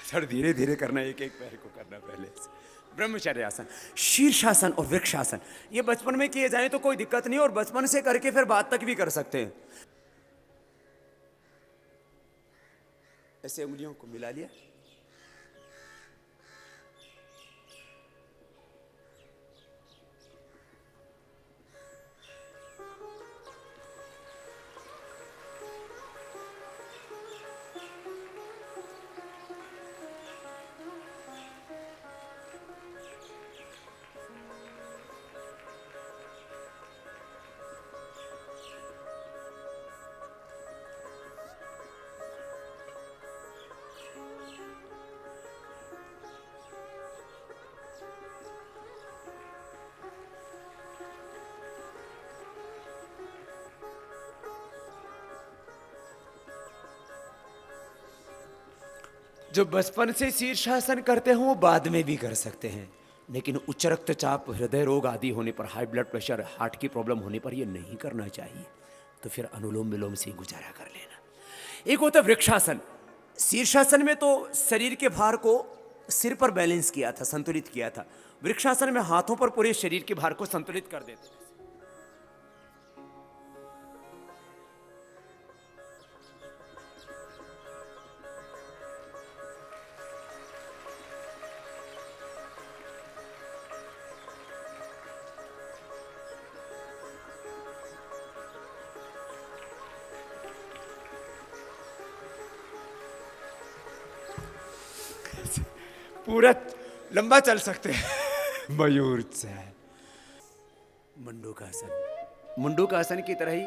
सर धीरे धीरे करना, एक एक पैर को करना पहले से। ब्रह्मचर्य आसन, शीर्षासन और वृक्षासन, ये बचपन में किए जाएं तो कोई दिक्कत नहीं, और बचपन से करके फिर बाद तक भी कर सकते हैं। ऐसे उंगलियों को मिला लिया, जो बचपन से शीर्षासन करते हैं वो बाद में भी कर सकते हैं, लेकिन उच्च रक्तचाप, हृदय रोग आदि होने पर, हाई ब्लड प्रेशर, हार्ट की प्रॉब्लम होने पर ये नहीं करना चाहिए। तो फिर अनुलोम विलोम से गुजारा कर लेना। एक होता है वृक्षासन। शीर्षासन में तो शरीर के भार को सिर पर बैलेंस किया था, संतुलित किया था। वृक्षासन में हाथों पर पूरे शरीर के भार को संतुलित कर देते हैं। पूरा लंबा चल सकते हैं। मयूर चाल, मंडूकासन। मुंडूकासन की तरह ही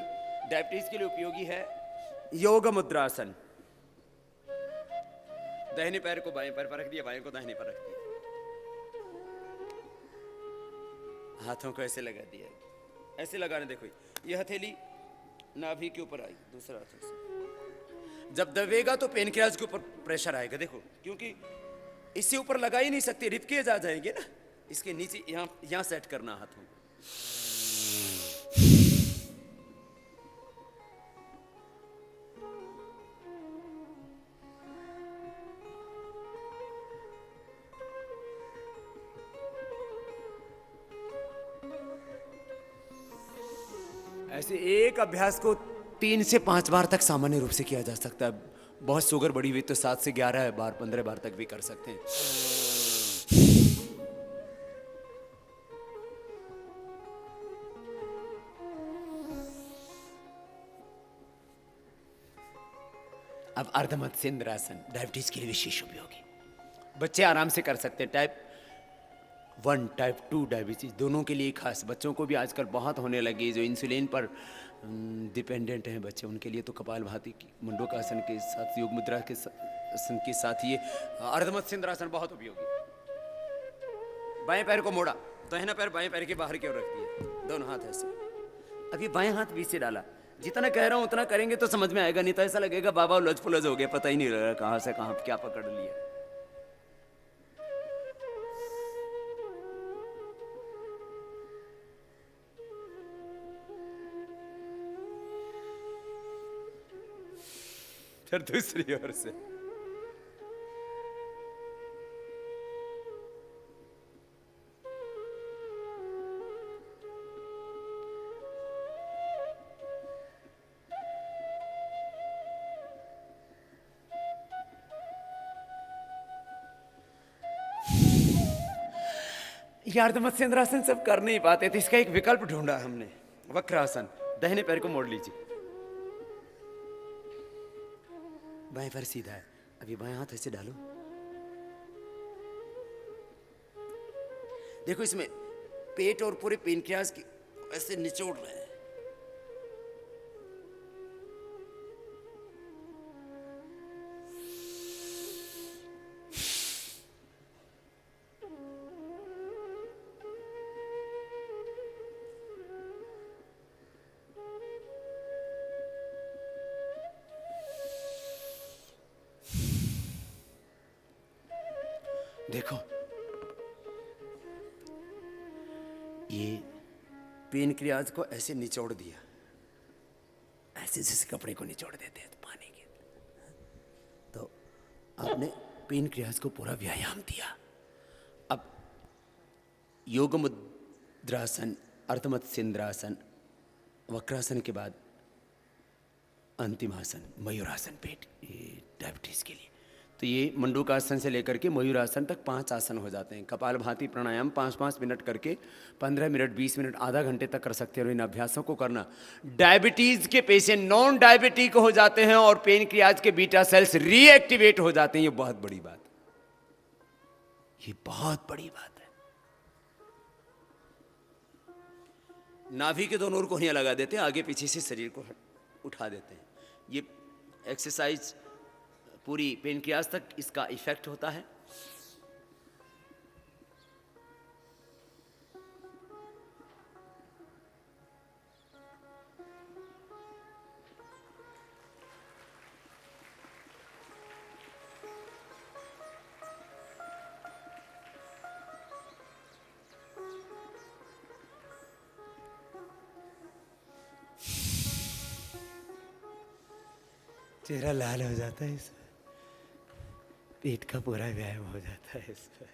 डायबिटीज के लिए उपयोगी है योग मुद्रासन। दाहिने पैर को बाएं पैर पर रख दिया, बाएं को दाहिने पर रख दिया, हाथों को ऐसे लगा दिया, ऐसे लगाने। देखो ये हथेली नाभि के ऊपर आई, दूसरा हाथ से जब दबेगा तो पेनक्रियाज के ऊपर प्रेशर आएगा। देखो क्योंकि इससे ऊपर लगा ही नहीं सकते, रिपकेज आ जाएंगे ना, इसके नीचे यहाँ सेट करना हाथों को। ऐसे एक अभ्यास को 3 से 5 बार तक सामान्य रूप से किया जा सकता है। बहुत शुगर बढ़ी हुई तो 7 से 11 बार 15 बार तक भी कर सकते हैं। अब अर्धमत्स्येंद्रासन डायबिटीज के लिए विशेष उपयोगी, बच्चे आराम से कर सकते हैं। टाइप 1 टाइप 2 डायबिटीज दोनों के लिए खास। बच्चों को भी आजकल बहुत होने लगी, जो इंसुलिन पर डिपेंडेंट हैं बच्चे, उनके लिए तो कपालभाति की मुंडूकासन के साथ, योग मुद्रा के आसन के साथ ये अर्धमत्स्येंद्रासन बहुत उपयोगी। बाएं पैर को मोड़ा, दाहिना पैर बाएं पैर के बाहर की ओर रख दिया, दोनों हाथ ऐसे। अभी बाएं हाथ बीच से डाला। जितना कह रहा हूं उतना करेंगे तो समझ में आएगा, नहीं तो ऐसा लगेगा बाबा उलझ पुलझ हो गया, पता ही नहीं लगा कहां से कहां क्या पकड़ लिया। फिर दूसरी ओर से ये अर्धमत्स्येंद्रासन सब कर नहीं पाते थे, इसका एक विकल्प ढूंढा हमने, वक्रासन। दाहिने पैर को मोड़ लीजिए, बाएं पैर सीधा है। अभी बाएं हाथ ऐसे डालो, देखो इसमें पेट और पूरे पेनक्रियाज की ऐसे निचोड़ रहे हैं। देखो ये पेनक्रियाज को ऐसे निचोड़ दिया, ऐसे जैसे कपड़े को निचोड़ देते हैं तो पानी के, तो आपने पेनक्रियाज को पूरा व्यायाम दिया। अब योग मुद्रासन, अर्धमत्स्येंद्रासन, वक्रासन के बाद अंतिम आसन मयूरासन, पेट ये डायबिटीज के लिए। तो ये मंडूकासन से लेकर के मयूरासन तक 5 आसन हो जाते हैं। कपालभाति प्राणायाम 5-5 मिनट करके 15 मिनट 20 मिनट आधा घंटे तक कर सकते हैं। और इन अभ्यासों को करना, डायबिटीज के पेशेंट नॉन डायबिटिक हो जाते हैं और पेनक्रियाज के बीटा सेल्स रीएक्टिवेट हो जाते हैं। ये बहुत बड़ी बात, ये बहुत बड़ी बात है। नाभि के दोनों ओर कोहनियां लगा देते हैं, आगे पीछे से शरीर को उठा देते हैं। ये एक्सरसाइज पूरी पेनक्रियाज तक इसका इफेक्ट होता है। चेहरा लाल हो जाता है इसमें, पेट का पूरा व्यायाम हो जाता है इसमें।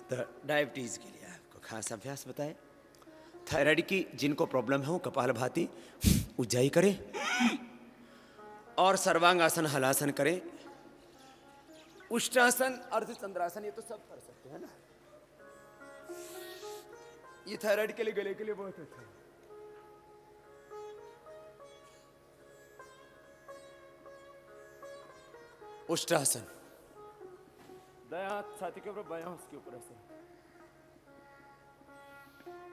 तो डायबिटीज के लिए आपको खास अभ्यास बताए। थायराइड की जिनको प्रॉब्लम है वो कपालभाति उज्जाई करें और सर्वांगासन हलासन करें। उष्टासन, अर्धचंद्रासन ये तो सब कर सकते हैं ना। ये थायराइड के लिए, गले के लिए बहुत अच्छा है। उष्टासन दायां हाथ छाती के ऊपर, बायां उसके ऊपर ऐसे।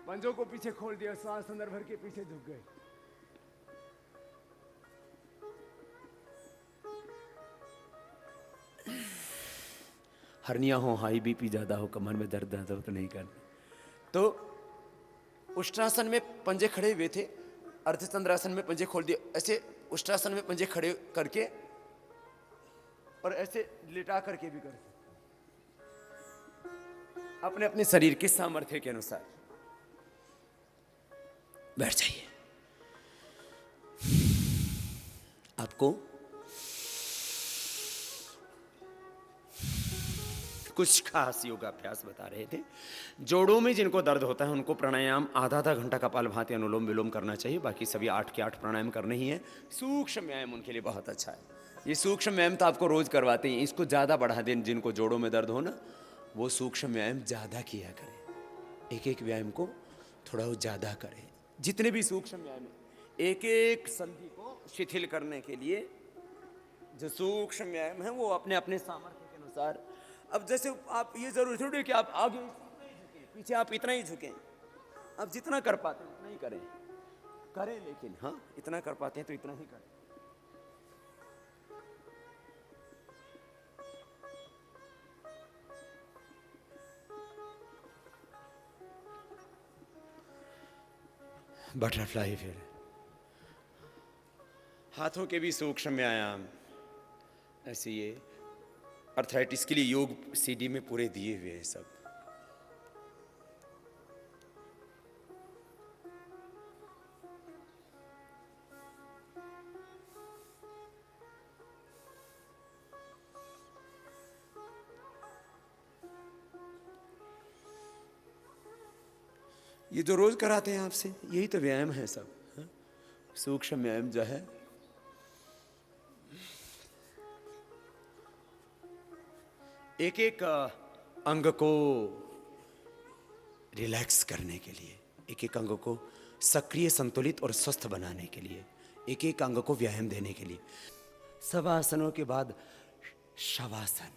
पंजों को पीछे खोल दिया, सांस अंदर भर के पीछे झुक गए। हर्निया हो, हाई बीपी ज्यादा हो, कमर में दर्द ज्यादा हो तो नहीं करना। तो उष्ट्रासन में पंजे खड़े हुए थे, अर्धचंद्रासन में पंजे खोल दिए, ऐसे उष्ट्रासन में पंजे खड़े करके और ऐसे लिटा करके भी करते, अपने अपने शरीर के सामर्थ्य के अनुसार बैठ जाइए। आपको कुछ खास योगाभ्यास बता रहे थे। जोड़ों में जिनको दर्द होता है उनको प्राणायाम आधा घंटा कपालभाति अनुलोम विलोम करना चाहिए, बाकी सभी 8 के 8 प्राणायाम करने ही है। सूक्ष्म व्यायाम उनके लिए बहुत अच्छा है। ये सूक्ष्म व्यायाम तो आपको रोज करवाते हैं, इसको ज़्यादा बढ़ा दें। जिनको जोड़ों में दर्द हो ना, वो सूक्ष्म व्यायाम ज़्यादा किया करें, एक एक व्यायाम को थोड़ा ज़्यादा करें। जितने भी सूक्ष्म व्यायाम है, एक एक संधि को शिथिल करने के लिए जो सूक्ष्म व्यायाम है वो अपने अपने सामर्थ्य के अनुसार। अब जैसे आप ये जरूरी थोड़ी कि आप आगे इतना ही झुकें, पीछे आप इतना ही झुकें। आप जितना कर पाते हैं उतना ही करें, लेकिन हाँ, इतना कर पाते हैं तो इतना ही करें। बटरफ्लाई, फिर हाथों के भी सूक्ष्म व्यायाम ऐसे। ये अर्थराइटिस के लिए योग सीडी में पूरे दिए हुए हैं सब। ये जो रोज कराते हैं आपसे, यही तो व्यायाम है सब, हाँ? सूक्ष्म व्यायाम जो है एक एक अंग को रिलैक्स करने के लिए, एक एक अंग को सक्रिय, संतुलित और स्वस्थ बनाने के लिए, एक एक अंग को व्यायाम देने के लिए। सब आसनों के बाद शवासन,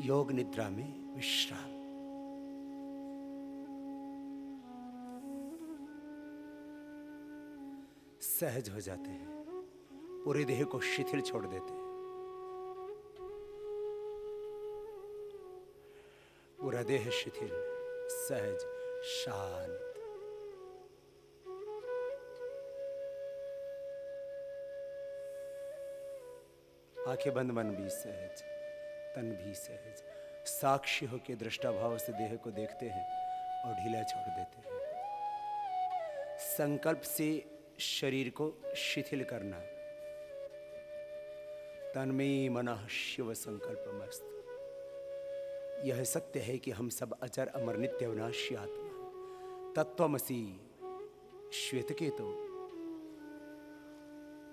योग निद्रा में विश्राम। सहज हो जाते हैं, पूरे देह को शिथिल छोड़ देते हैं, पूरा देह शिथिल, सहज, शांत। आंखें बंद, मन भी सहज, तन भी सहज। साक्षी होकर दृष्टा भाव से देह को देखते हैं और ढीला छोड़ देते हैं। संकल्प से शरीर को शिथिल करना। तन्मयी मनः शिव संकल्पमस्तु। यह सत्य है कि हम सब अजर अमर नित्य विनाशी आत्मा। तत्वमसि श्वेतकेतो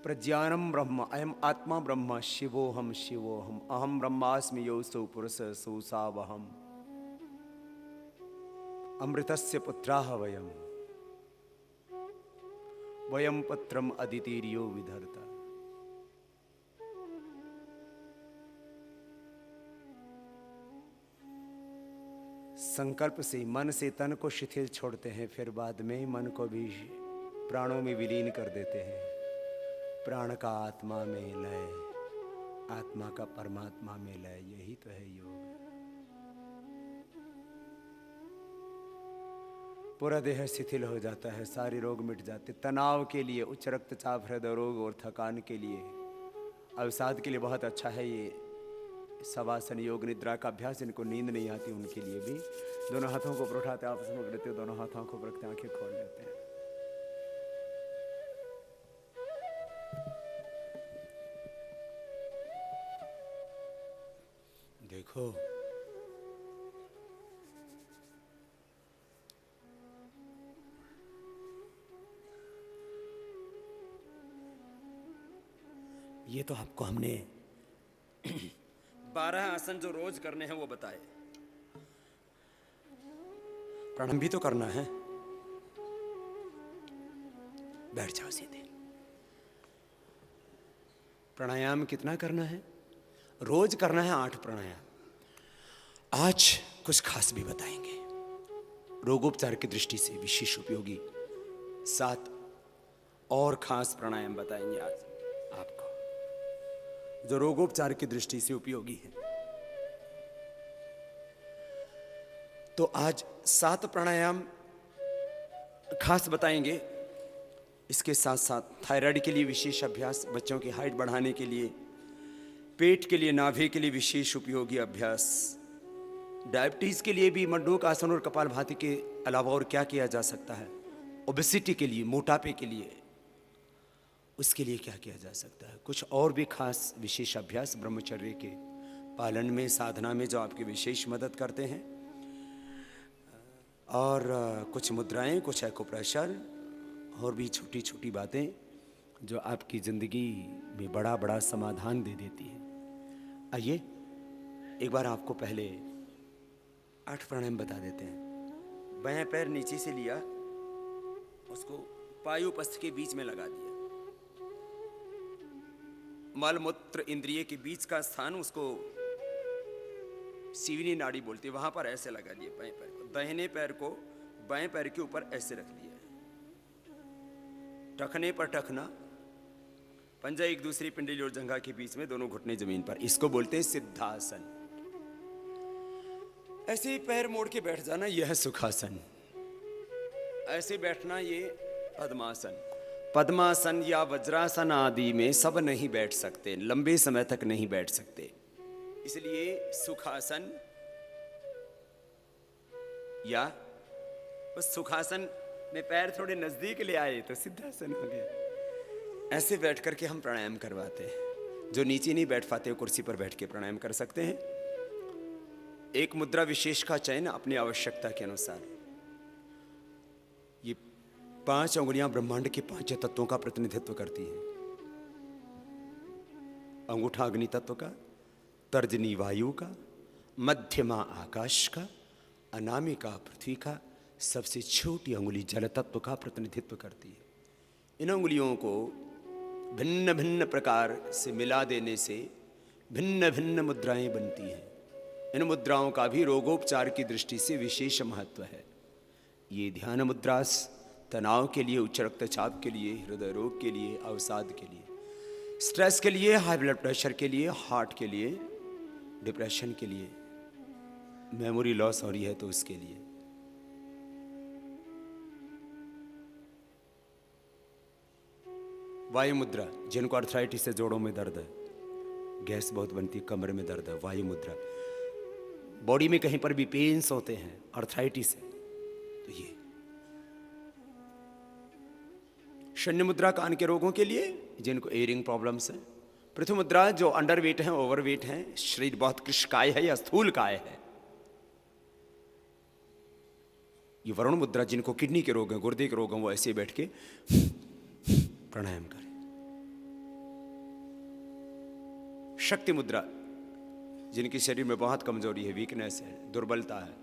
प्रज्ञानम ब्रह्म, अयम आत्मा ब्रह्म, शिवोहम शिवोहम, अहम ब्रह्मास्मि योऽसौ पुरुषः सौ सावहम। अमृतस्य पुत्राः वयम्, वयम पत्रम अदितिर्यो विधर्ता। संकल्प से मन से तन को शिथिल छोड़ते हैं, फिर बाद में मन को भी प्राणों में विलीन कर देते हैं। प्राण का आत्मा में लय, आत्मा का परमात्मा में लय, यही तो है योग। पूरा देह शिथिल हो जाता है, सारे रोग मिट जाते। तनाव के लिए, उच्च रक्तचाप, हृदय रोग और थकान के लिए, अवसाद के लिए बहुत अच्छा है ये शवासन योग निद्रा का अभ्यास। जिनको नींद नहीं आती उनके लिए भी। दोनों हाथों को ऊपर उठाते, आपस में लेते हो, दोनों हाथों को रखते, आंखें खोल लेते हैं। देखो, ये तो आपको हमने 12 आसन जो रोज करने हैं वो बताए। प्राणायाम भी तो करना है। बैठ जाओ सीधे। प्राणायाम कितना करना है? रोज करना है 8 प्राणायाम। आज कुछ खास भी बताएंगे, रोगोपचार की दृष्टि से विशेष उपयोगी 7 और खास प्राणायाम बताएंगे आज आपको, जो रोगोपचार की दृष्टि से उपयोगी है। तो आज 7 प्राणायाम खास बताएंगे। इसके साथ साथ थायराइड के लिए विशेष अभ्यास, बच्चों की हाइट बढ़ाने के लिए, पेट के लिए, नाभि के लिए विशेष उपयोगी अभ्यास, डायबिटीज के लिए भी मंडूक आसन और कपालभाति के अलावा और क्या किया जा सकता है, ओबेसिटी के लिए, मोटापे के लिए, उसके लिए क्या किया जा सकता है, कुछ और भी खास विशेष अभ्यास ब्रह्मचर्य के पालन में, साधना में, जो आपकी विशेष मदद करते हैं, और कुछ मुद्राएं, कुछ एक्यूप्रेशर और भी छोटी छोटी बातें जो आपकी ज़िंदगी में बड़ा बड़ा समाधान दे देती है। आइए एक बार आपको पहले 8 प्राणायाम बता देते हैं। बायां पैर नीचे से लिया, उसको पायुपस्थ के बीच में लगा दिया, मल मूत्र इंद्रिय के बीच का स्थान उसको सीवनी नाड़ी बोलती है, वहां पर ऐसे लगा दिया बाएं पैर को। दाहिने पैर को बाएं पैर के ऊपर ऐसे रख लिया, टखने पर टखना, पंजा एक दूसरी पिंडली और जंघा के बीच में, दोनों घुटने जमीन पर। इसको बोलते हैं सिद्धासन। ऐसे ही पैर मोड़ के बैठ जाना, यह सुखासन। ऐसे बैठना, ये पद्मासन। पद्मासन या वज्रासन आदि में सब नहीं बैठ सकते, लंबे समय तक नहीं बैठ सकते, इसलिए सुखासन या उस सुखासन में पैर थोड़े नजदीक ले आए तो सिद्धासन हो गया। ऐसे बैठ करके हम प्राणायाम करवाते हैं। जो नीचे नहीं बैठ पाते, कुर्सी पर बैठ के प्राणायाम कर सकते हैं। एक मुद्रा विशेष का चयन अपनी आवश्यकता के अनुसार। ये 5 उंगलियां ब्रह्मांड के 5 तत्वों का प्रतिनिधित्व करती हैं। अंगूठा अग्नि तत्व का, तर्जनी वायु का, मध्यमा आकाश का, अनामिका पृथ्वी का, सबसे छोटी अंगुली जल तत्व का प्रतिनिधित्व करती है। इन अंगुलियों को भिन्न भिन्न प्रकार से मिला देने से भिन्न भिन्न मुद्राएं बनती हैं। इन मुद्राओं का भी रोगोपचार की दृष्टि से विशेष महत्व है। ये ध्यान मुद्रास तनाव के लिए, उच्च रक्तचाप के लिए, हृदय रोग के लिए, अवसाद के लिए, स्ट्रेस के लिए, हाई ब्लड प्रेशर के लिए, हार्ट के लिए, डिप्रेशन के लिए, मेमोरी लॉस हो रही है तो उसके लिए। वायु मुद्रा, जिनको अर्थराइटिस से जोड़ों में दर्द है, गैस बहुत बनती है, कमर में दर्द है, वायु मुद्रा। बॉडी में कहीं पर भी पेन्स होते हैं, अर्थराइटिस है, तो ये। शून्य मुद्रा कान के रोगों के लिए, जिनको एयरिंग प्रॉब्लम्स है। पृथ्वी मुद्रा जो अंडरवेट हैं, ओवरवेट हैं, शरीर बहुत कृशकाय है या स्थूल काय है। ये वरुण मुद्रा, जिनको किडनी के रोग हैं, गुर्दे के रोग हैं, वो ऐसे बैठ के प्राणायाम करें। शक्ति मुद्रा, जिनके शरीर में बहुत कमजोरी है, वीकनेस है, दुर्बलता है,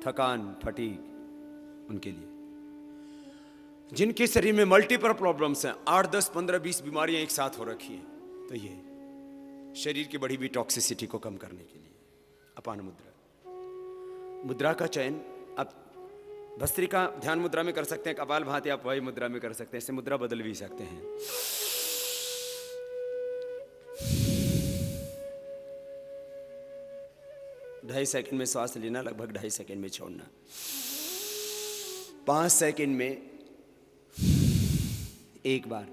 थकान, फटीग, उनके लिए। जिनके शरीर में मल्टीपल प्रॉब्लम्स हैं, 8, 10, 15, 20 बीमारियां एक साथ हो रखी हैं, तो ये शरीर की बढ़ी हुई टॉक्सिसिटी को कम करने के लिए। अपान मुद्रा। मुद्रा का चयन आप भस्त्रिका ध्यान मुद्रा में कर सकते हैं, कपालभाति आप वायु मुद्रा में कर सकते हैं। इससे मुद्रा बदल भी सकते हैं। ढाई सेकंड में श्वास लेना, लगभग 2.5 सेकंड में छोड़ना। 5 सेकंड में एक बार,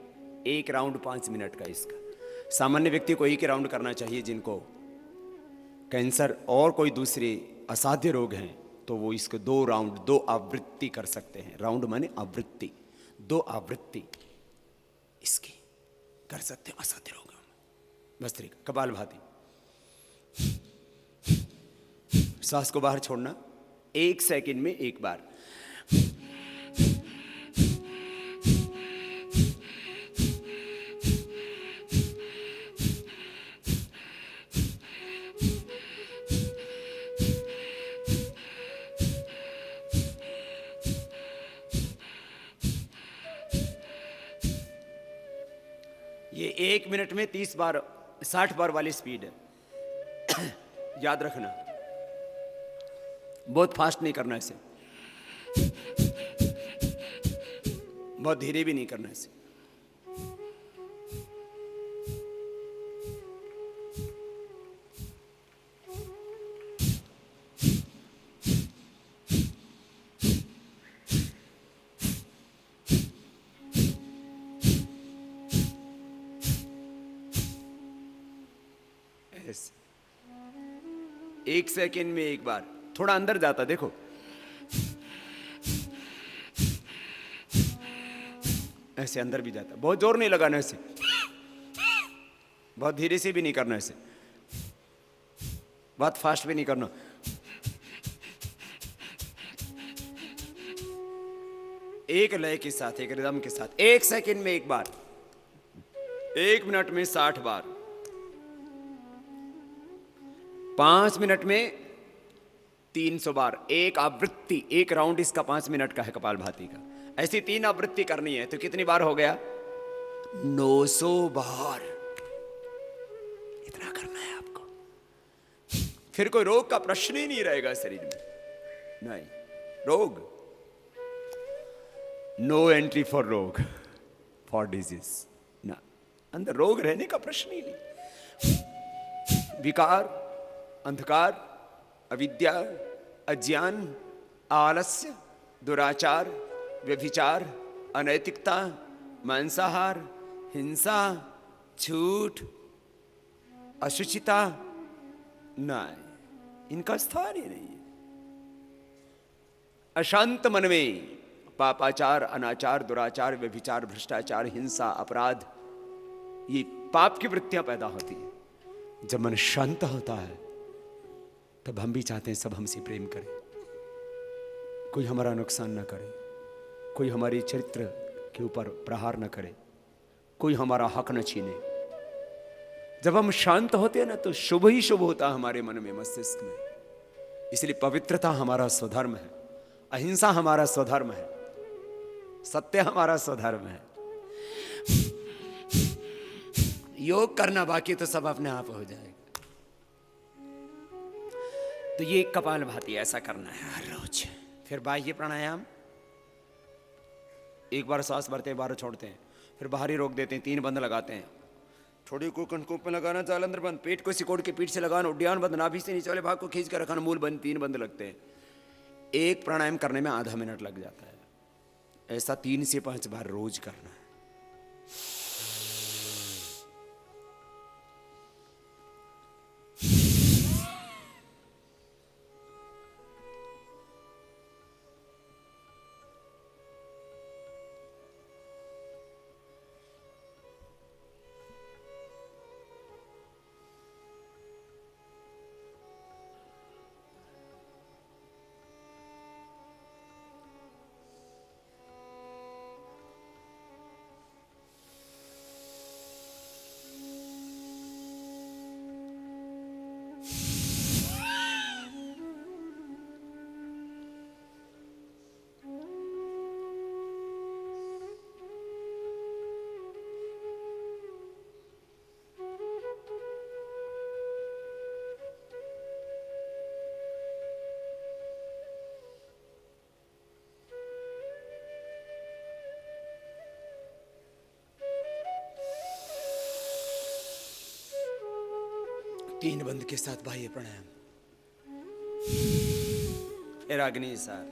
एक राउंड 5 मिनट का इसका। सामान्य व्यक्ति को 1 राउंड करना चाहिए। जिनको कैंसर और कोई दूसरे असाध्य रोग हैं तो वो इसको 2 राउंड, 2 आवृत्ति कर सकते हैं। राउंड माने आवृत्ति, 2 आवृत्ति इसकी कर सकते हैं असाध्य रोगों में। भस्त्रिका, कपालभाति। सांस को बाहर छोड़ना, 1 सेकंड में एक बार। ये 1 मिनट में 30 बार 60 बार वाली स्पीड है। याद रखना, बहुत फास्ट नहीं करना इसे, बहुत धीरे भी नहीं करना इसे। ऐसे 1 सेकेंड में एक बार, थोड़ा अंदर जाता देखो, ऐसे अंदर भी जाता, बहुत जोर नहीं लगाना ऐसे, बहुत धीरे से भी नहीं करना ऐसे, बहुत फास्ट भी नहीं करना। एक लय के साथ, एक रिदम के साथ, 1 सेकेंड में एक बार, 1 मिनट में 60 बार, 5 मिनट में 300 बार। एक आवृत्ति, एक राउंड इसका 5 मिनट का है कपालभाति का। ऐसी 3 आवृत्ति करनी है तो कितनी बार हो गया? 900 बार। इतना करना है आपको, फिर कोई रोग का प्रश्न ही नहीं रहेगा शरीर में। नहीं, रोग, नो एंट्री फॉर रोग, फॉर डिजीज ना, अंदर रोग रहने का प्रश्न ही नहीं। विकार, अंधकार, अविद्या, अज्ञान, आलस्य, दुराचार, व्यभिचार, अनैतिकता, मांसाहार, हिंसा, झूठ, अशुचिता, नहीं, इनका स्थान ही नहीं है। अशांत मन में पापाचार, अनाचार, दुराचार, व्यभिचार, भ्रष्टाचार, हिंसा, अपराध, ये पाप की वृत्तियां पैदा होती है। जब मन शांत होता है तब हम भी चाहते हैं सब हमसे प्रेम करे, कोई हमारा नुकसान न करे, कोई हमारे चरित्र के ऊपर प्रहार न करे, कोई हमारा हक न छीने। जब हम शांत होते हैं ना तो शुभ ही शुभ होता है हमारे मन में, मस्तिष्क में। इसलिए पवित्रता हमारा स्वधर्म है, अहिंसा हमारा स्वधर्म है, सत्य हमारा स्वधर्म है। योग करना बाकी तो सब अपने आप हो जाएगा। तो ये कपालभाति ऐसा करना है हर रोज। फिर बाह्य प्राणायाम, एक बार सांस भरते हैं, बार छोड़ते हैं, फिर बाहरी रोक देते हैं, 3 बंद लगाते हैं। थोड़ी को कंठकूप में लगाना, जालंधर बंद, पेट को सिकोड़ के पीठ से लगाना, उड्डयन बंद, नाभि से नीचे वाले भाग को खींच कर रखना, मूल बंद, 3 बंद लगते हैं। एक प्राणायाम करने में आधा मिनट लग जाता है। ऐसा 3 से 5 बार रोज करना है। तीन बंद के साथ बाह्य प्राणायाम। रागिनी सार,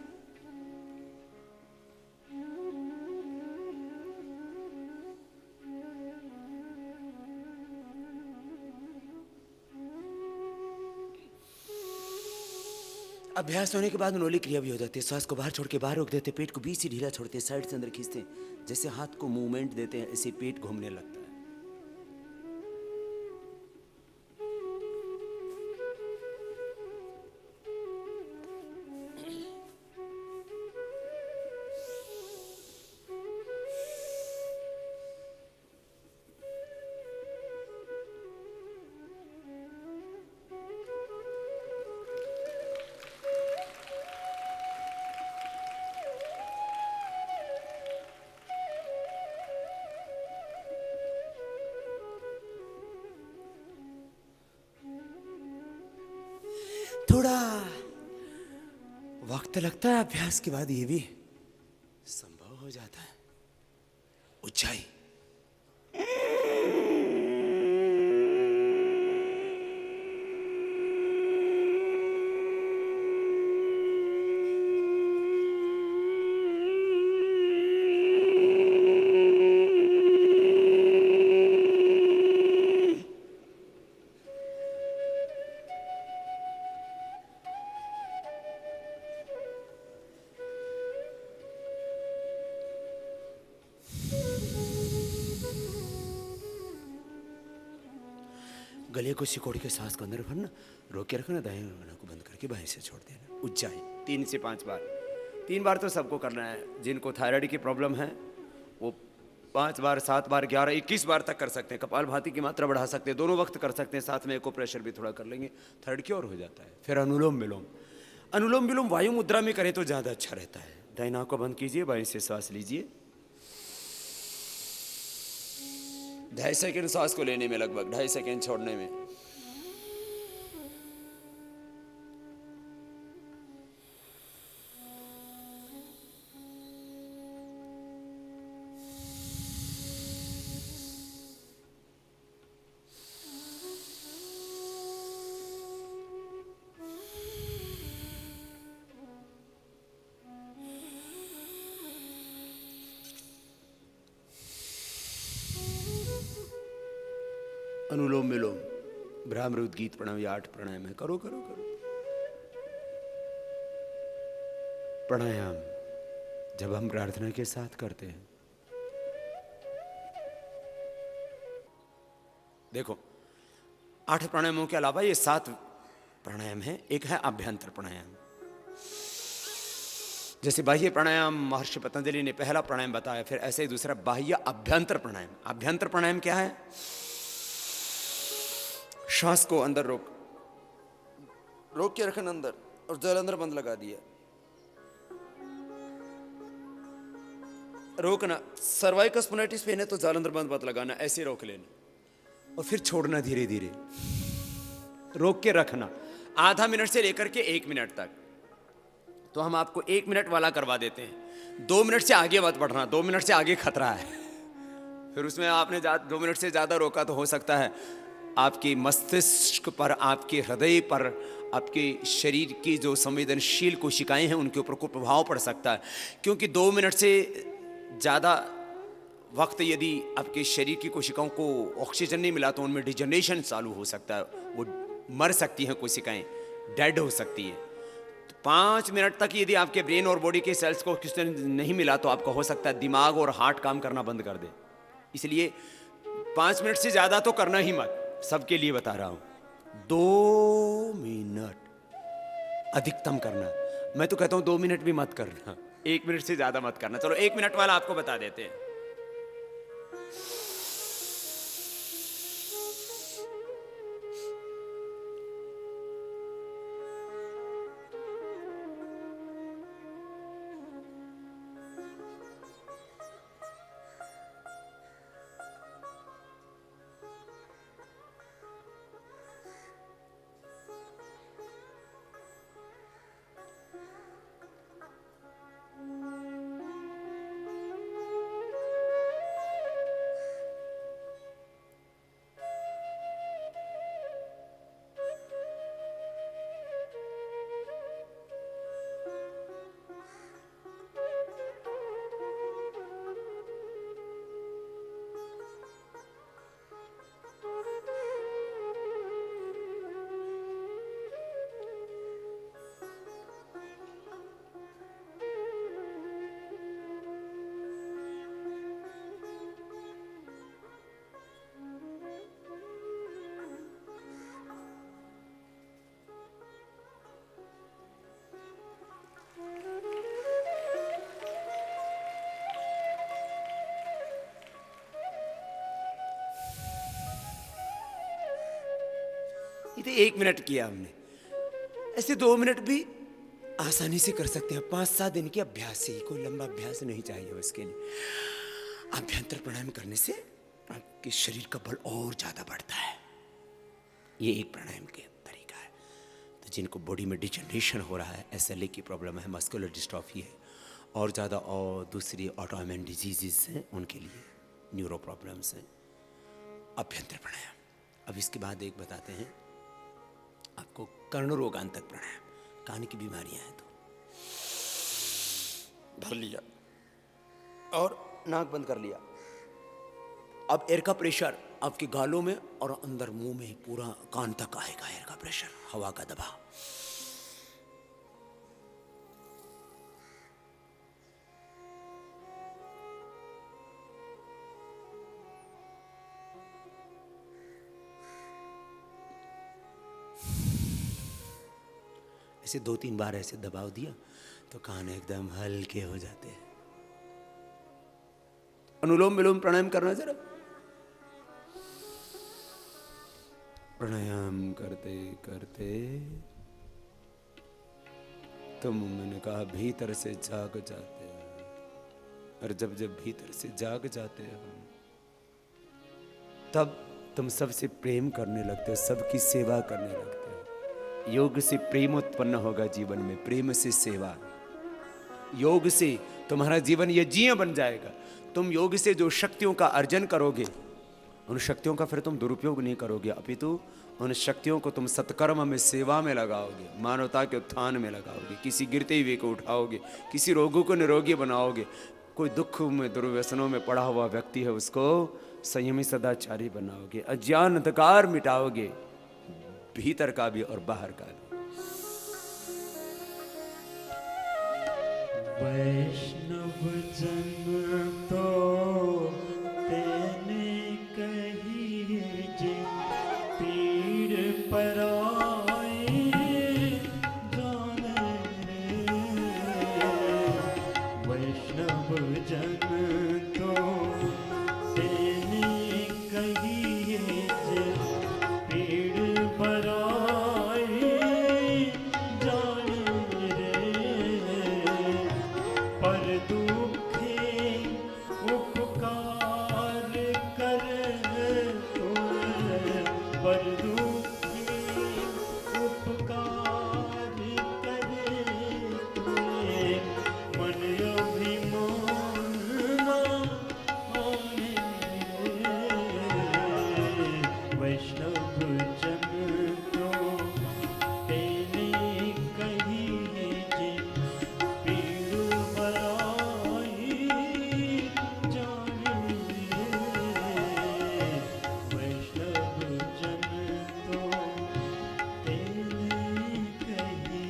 अभ्यास होने के बाद नोली क्रिया भी हो जाती है। श्वास को बाहर छोड़ के बाहर रोक देते, पेट को बीच से ढीला छोड़ते, साइड से अंदर खींचते, जैसे हाथ को मूवमेंट देते हैं, ऐसे पेट घूमने लगता है। वक्त लगता है, अभ्यास के बाद ये भी संभव हो जाता है। ऊंचाई, गले को सिकोड़ के सांस को अंदर भरना, रोक के रखना, दाएं आंख को बंद करके बाएं से छोड़ देना। ऊंचाई 3 से 5 बार, 3 बार तो सबको करना है। जिनको थायराइड की प्रॉब्लम है वो 5 बार, 7 बार, 11, 21 बार तक कर सकते हैं। कपालभाति की मात्रा बढ़ा सकते हैं, दोनों वक्त कर सकते हैं, साथ में एको प्रेशर भी थोड़ा कर लेंगे, थायराइड क्योर हो जाता है। फिर अनुलोम विलोम, अनुलोम विलोम वायु मुद्रा में करें तो ज़्यादा अच्छा रहता है। दाईं आंख को बंद कीजिए, बाएं से सांस लीजिए। 2.5 सेकेंड सांस को लेने में, लगभग 2.5 सेकेंड छोड़ने में। अनुलोम विलोम, ब्राह्म गीत प्राणायाम, ये 8 प्राणायाम है। करो करो करो। प्राणायाम जब हम प्रार्थना के साथ करते हैं, देखो 8 प्राणायामों के अलावा ये 7 प्राणायाम है। एक है अभ्यंतर प्राणायाम। जैसे बाह्य प्राणायाम महर्षि पतंजलि ने पहला प्राणायाम बताया, फिर ऐसे ही दूसरा बाह्य अभ्यंतर प्राणायाम। अभ्यंतर प्राणायाम क्या है? श्वास को अंदर रोक के रखना अंदर, और जल अंदर बंद लगा दिया। रोकना, सर्वाइकल स्पोनाइटिस पेन है तो जल अंदर बंद मत लगाना, ऐसे रोक लेना और फिर छोड़ना धीरे धीरे। रोक के रखना आधा मिनट से लेकर के 1 मिनट तक। तो हम आपको 1 मिनट वाला करवा देते हैं। 2 मिनट से आगे मत बढ़ना, 2 मिनट से आगे खतरा है। फिर उसमें आपने 2 मिनट से ज़्यादा रोका तो हो सकता है आपके मस्तिष्क पर, आपके हृदय पर, आपके शरीर की जो संवेदनशील कोशिकाएं हैं उनके ऊपर कोई प्रभाव पड़ सकता है। क्योंकि 2 मिनट से ज़्यादा वक्त यदि आपके शरीर की कोशिकाओं को ऑक्सीजन नहीं मिला तो उनमें डिजनरेशन चालू हो सकता है, वो मर सकती हैं, कोशिकाएं डेड हो सकती है। तो 5 मिनट तक यदि आपके ब्रेन और बॉडी के सेल्स को ऑक्सीजन नहीं मिला तो आपका हो सकता है दिमाग और हार्ट काम करना बंद कर दे। इसलिए 5 मिनट से ज़्यादा तो करना ही मत, सबके लिए बता रहा हूं। 2 मिनट अधिकतम करना। मैं तो कहता हूं 2 मिनट भी मत करना, 1 मिनट से ज्यादा मत करना। चलो 1 मिनट वाला आपको बता देते हैं। ये तो 1 मिनट किया हमने, ऐसे 2 मिनट भी आसानी से कर सकते हैं। 5-7 दिन के अभ्यास से ही, कोई लंबा अभ्यास नहीं चाहिए उसके लिए। अभ्यंतर प्राणायाम करने से आपके शरीर का बल और ज्यादा बढ़ता है। ये एक प्राणायाम के तरीका है। तो जिनको बॉडी में डिजनरेशन हो रहा है, SLA की प्रॉब्लम है, मस्कुलर डिस्ट्रॉफी है, और ज़्यादा और दूसरी ऑटोइम्यून डिजीज़ हैं, उनके लिए न्यूरो प्रॉब्लम्स हैं, अभ्यंतर प्राणायाम। अब इसके बाद एक बताते हैं आपको कर्ण रोगांतक प्राणायाम। कान की बीमारियां हैं तो भर लिया और नाक बंद कर लिया। अब एयर का प्रेशर आपके गालों में और अंदर मुंह में पूरा कान तक आएगा। एयर का प्रेशर, हवा का दबाव। ऐसे 2-3 बार ऐसे दबाव दिया तो कान एकदम हल्के हो जाते हैं। अनुलोम विलोम प्राणायाम करना जरा। प्राणायाम करते करते तुम, मैंने कहा, भीतर से जाग जाते हो, और जब जब भीतर से जाग जाते हो तब तुम सबसे प्रेम करने लगते हो, सबकी सेवा करने लगते हो। योग से प्रेम उत्पन्न होगा जीवन में, प्रेम से सेवा। योग से तुम्हारा जीवन ये जिया बन जाएगा। तुम योग से जो शक्तियों का अर्जन करोगे, उन शक्तियों का फिर तुम दुरुपयोग नहीं करोगे, अपितु उन शक्तियों को तुम सत्कर्म में, सेवा में लगाओगे, मानवता के उत्थान में लगाओगे, किसी गिरते हुए को उठाओगे, किसी रोगों को निरोगी बनाओगे, कोई दुख में, दुर्व्यसनों में पड़ा हुआ व्यक्ति है उसको संयमी सदाचारी बनाओगे, अज्ञान अंधकार मिटाओगे, भीतर का भी और बाहर का भी। वैष्णव जन तो तेने कही जे पीड़ पराई जाने रे। वैष्णव जन तो तेने कही जे पीड़ पराई जाने रे। पर दुखे उपकार कर तोरे, पर दुखे उपकार करे तोरे, मन अभिमान ना आने रे। वैष्णव जन तो तेने कही जे पीड़ बराई जाने रे। वैष्णव जन तो तेने कही।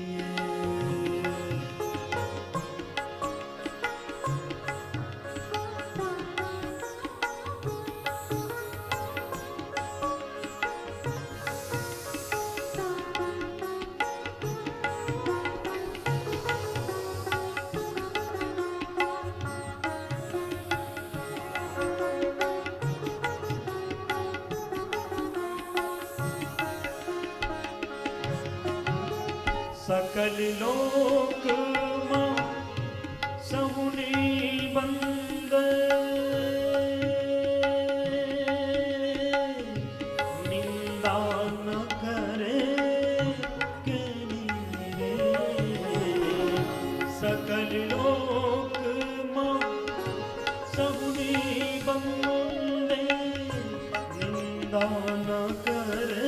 सकल लोक मां सहुनी बंद, निंदा न करे केनी रे। सकल लोक मां सहुनी बंद, निंदा न करे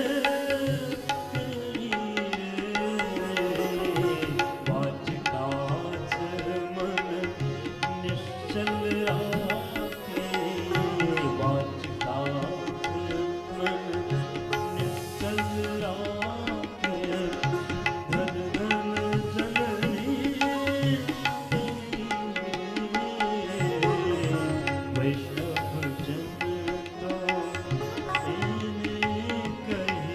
वैष्णव जन तो तेने कही।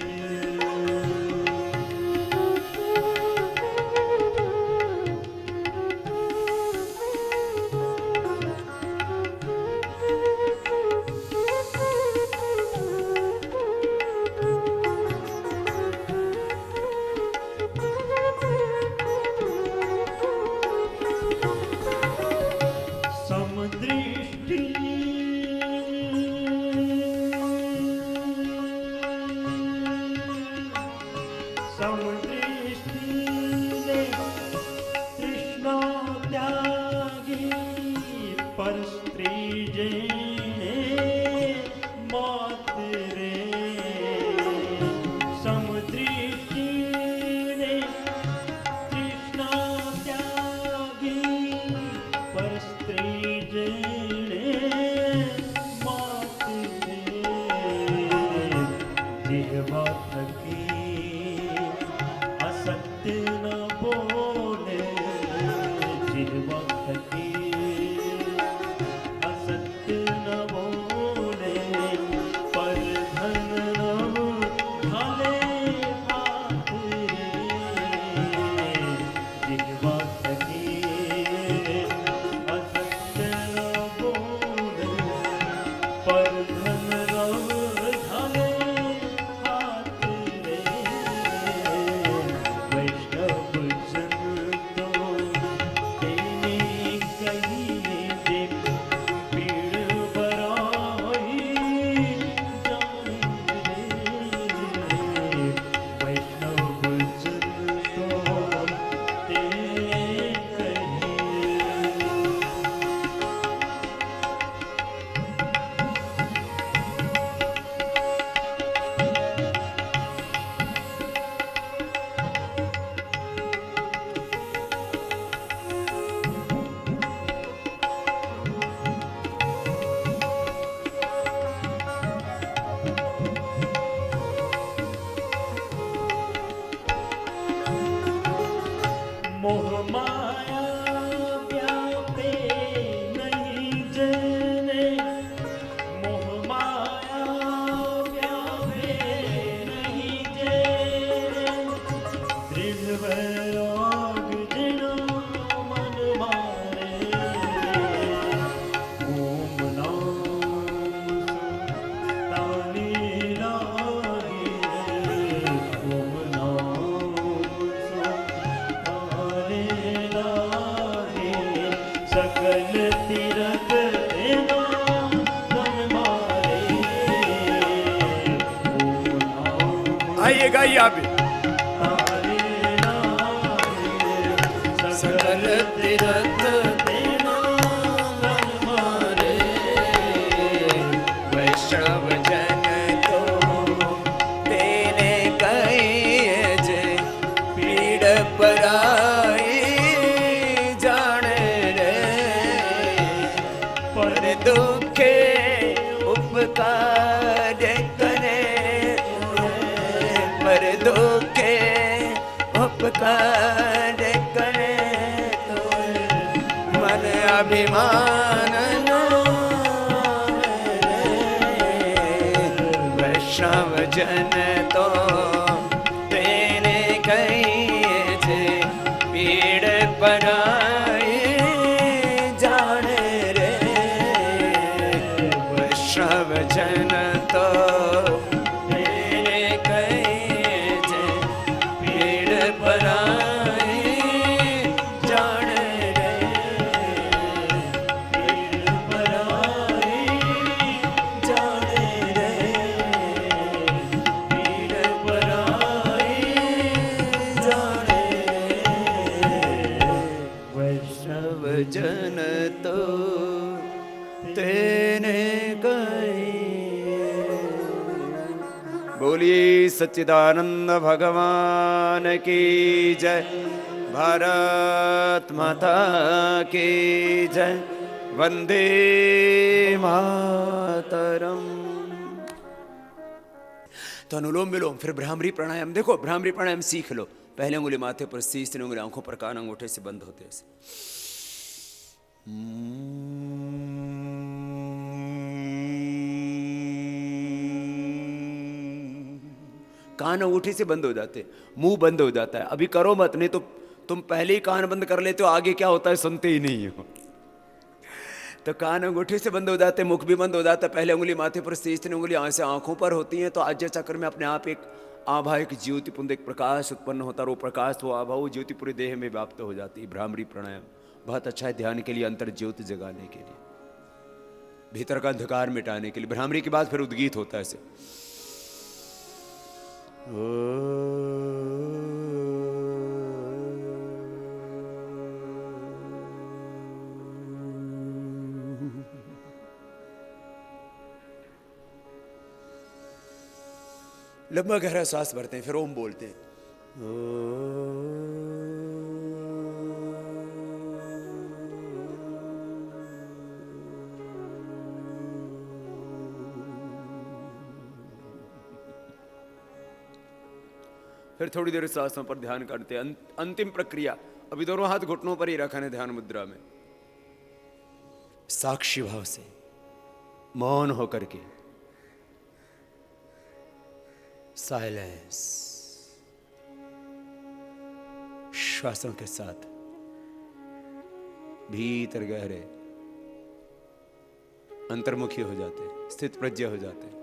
रे समुद्री रे कृष्णा त्यागी पर स्त्री जेणे मात रे जिह्वा थकी असत्य न बोले जिह्वा थकी असत्य न बोले पर धन नव ढाले हाथ रे जिह्वा थकी असत्य न बोले पर धन नव ढाले हाथ रे वैष्णव जन तो तेने कही दे पीड़ बराई जाने रे वैष्णव जन तो तेने कही मोह माया व्यापे नहीं जने मोह माया व्यापे नहीं जने दृढ़ वैराग जिनो मन मारे ओम नाम ताने लागे ओम नाम ताने लागे सकल तीरथ तेना मन मारे ओम नाम आइए गाइए आप भी। ताने लागे सकल तीरथ तेना मन मारे वैष्णव जन तो तेने कही जे पीड़ पराई जाने रे पर दुखे उपकार करे पर दुखे उपकार करे मन अभिमान न वैष्णव जन तो तेने कही जे पीड़ पराई जाने रे वैष्णव जन तो तेने कही जे पीड़ पराई जाने रे पीड़ पराई जाने रे पीड़ पराई जाने रे वैष्णव जन तो तेने कही। बोलिए सच्चिदानंद भगवान की जय। भारत माता की जय। वंदे मातरम। तो अनुलोम विलोम, फिर भ्रामरी प्राणायाम। देखो भ्रामरी प्राणायाम सीख लो। पहले उंगली माथे पर, तीसरी उंगली आंखों पर, कान अंगूठे से बंद होते ऐसे। कान अंगूठे से बंद हो जाते, मुंह बंद हो जाता है। अभी करो मत, नहीं तो तुम पहले ही कान बंद कर लेते हो, आगे क्या होता है सुनते ही नहीं हो। तो कान अंगूठे से बंद हो जाते, मुख भी बंद हो जाता है। पहले उंगली माथे पर, तीसरी उंगली से आंखों पर होती है। तो आज्य चक्र में अपने आप एक आभा, एक ज्योतिपुंज, एक प्रकाश उत्पन्न होता है। वो प्रकाश, वो आभा, वो ज्योति पूरे देह में व्याप्त हो जाती है। भ्रामरी प्राणायाम बहुत अच्छा है ध्यान के लिए, अंतर ज्योति जगाने के लिए, भीतर का अंधकार मिटाने के लिए। भ्रामरी के बाद फिर उद्गीत होता है ऐसे। लंबा गहरा सांस भरते हैं, फिर ओम बोलते हैं। फिर थोड़ी देर सांसों पर ध्यान करते हैं। अंतिम प्रक्रिया, अभी दोनों हाथ घुटनों पर ही रखने हैं ध्यान मुद्रा में, साक्षी भाव से मौन होकर के, साइलेंस, श्वासों के साथ भीतर गहरे अंतर्मुखी हो जाते, स्थित प्रज्ञ हो जाते।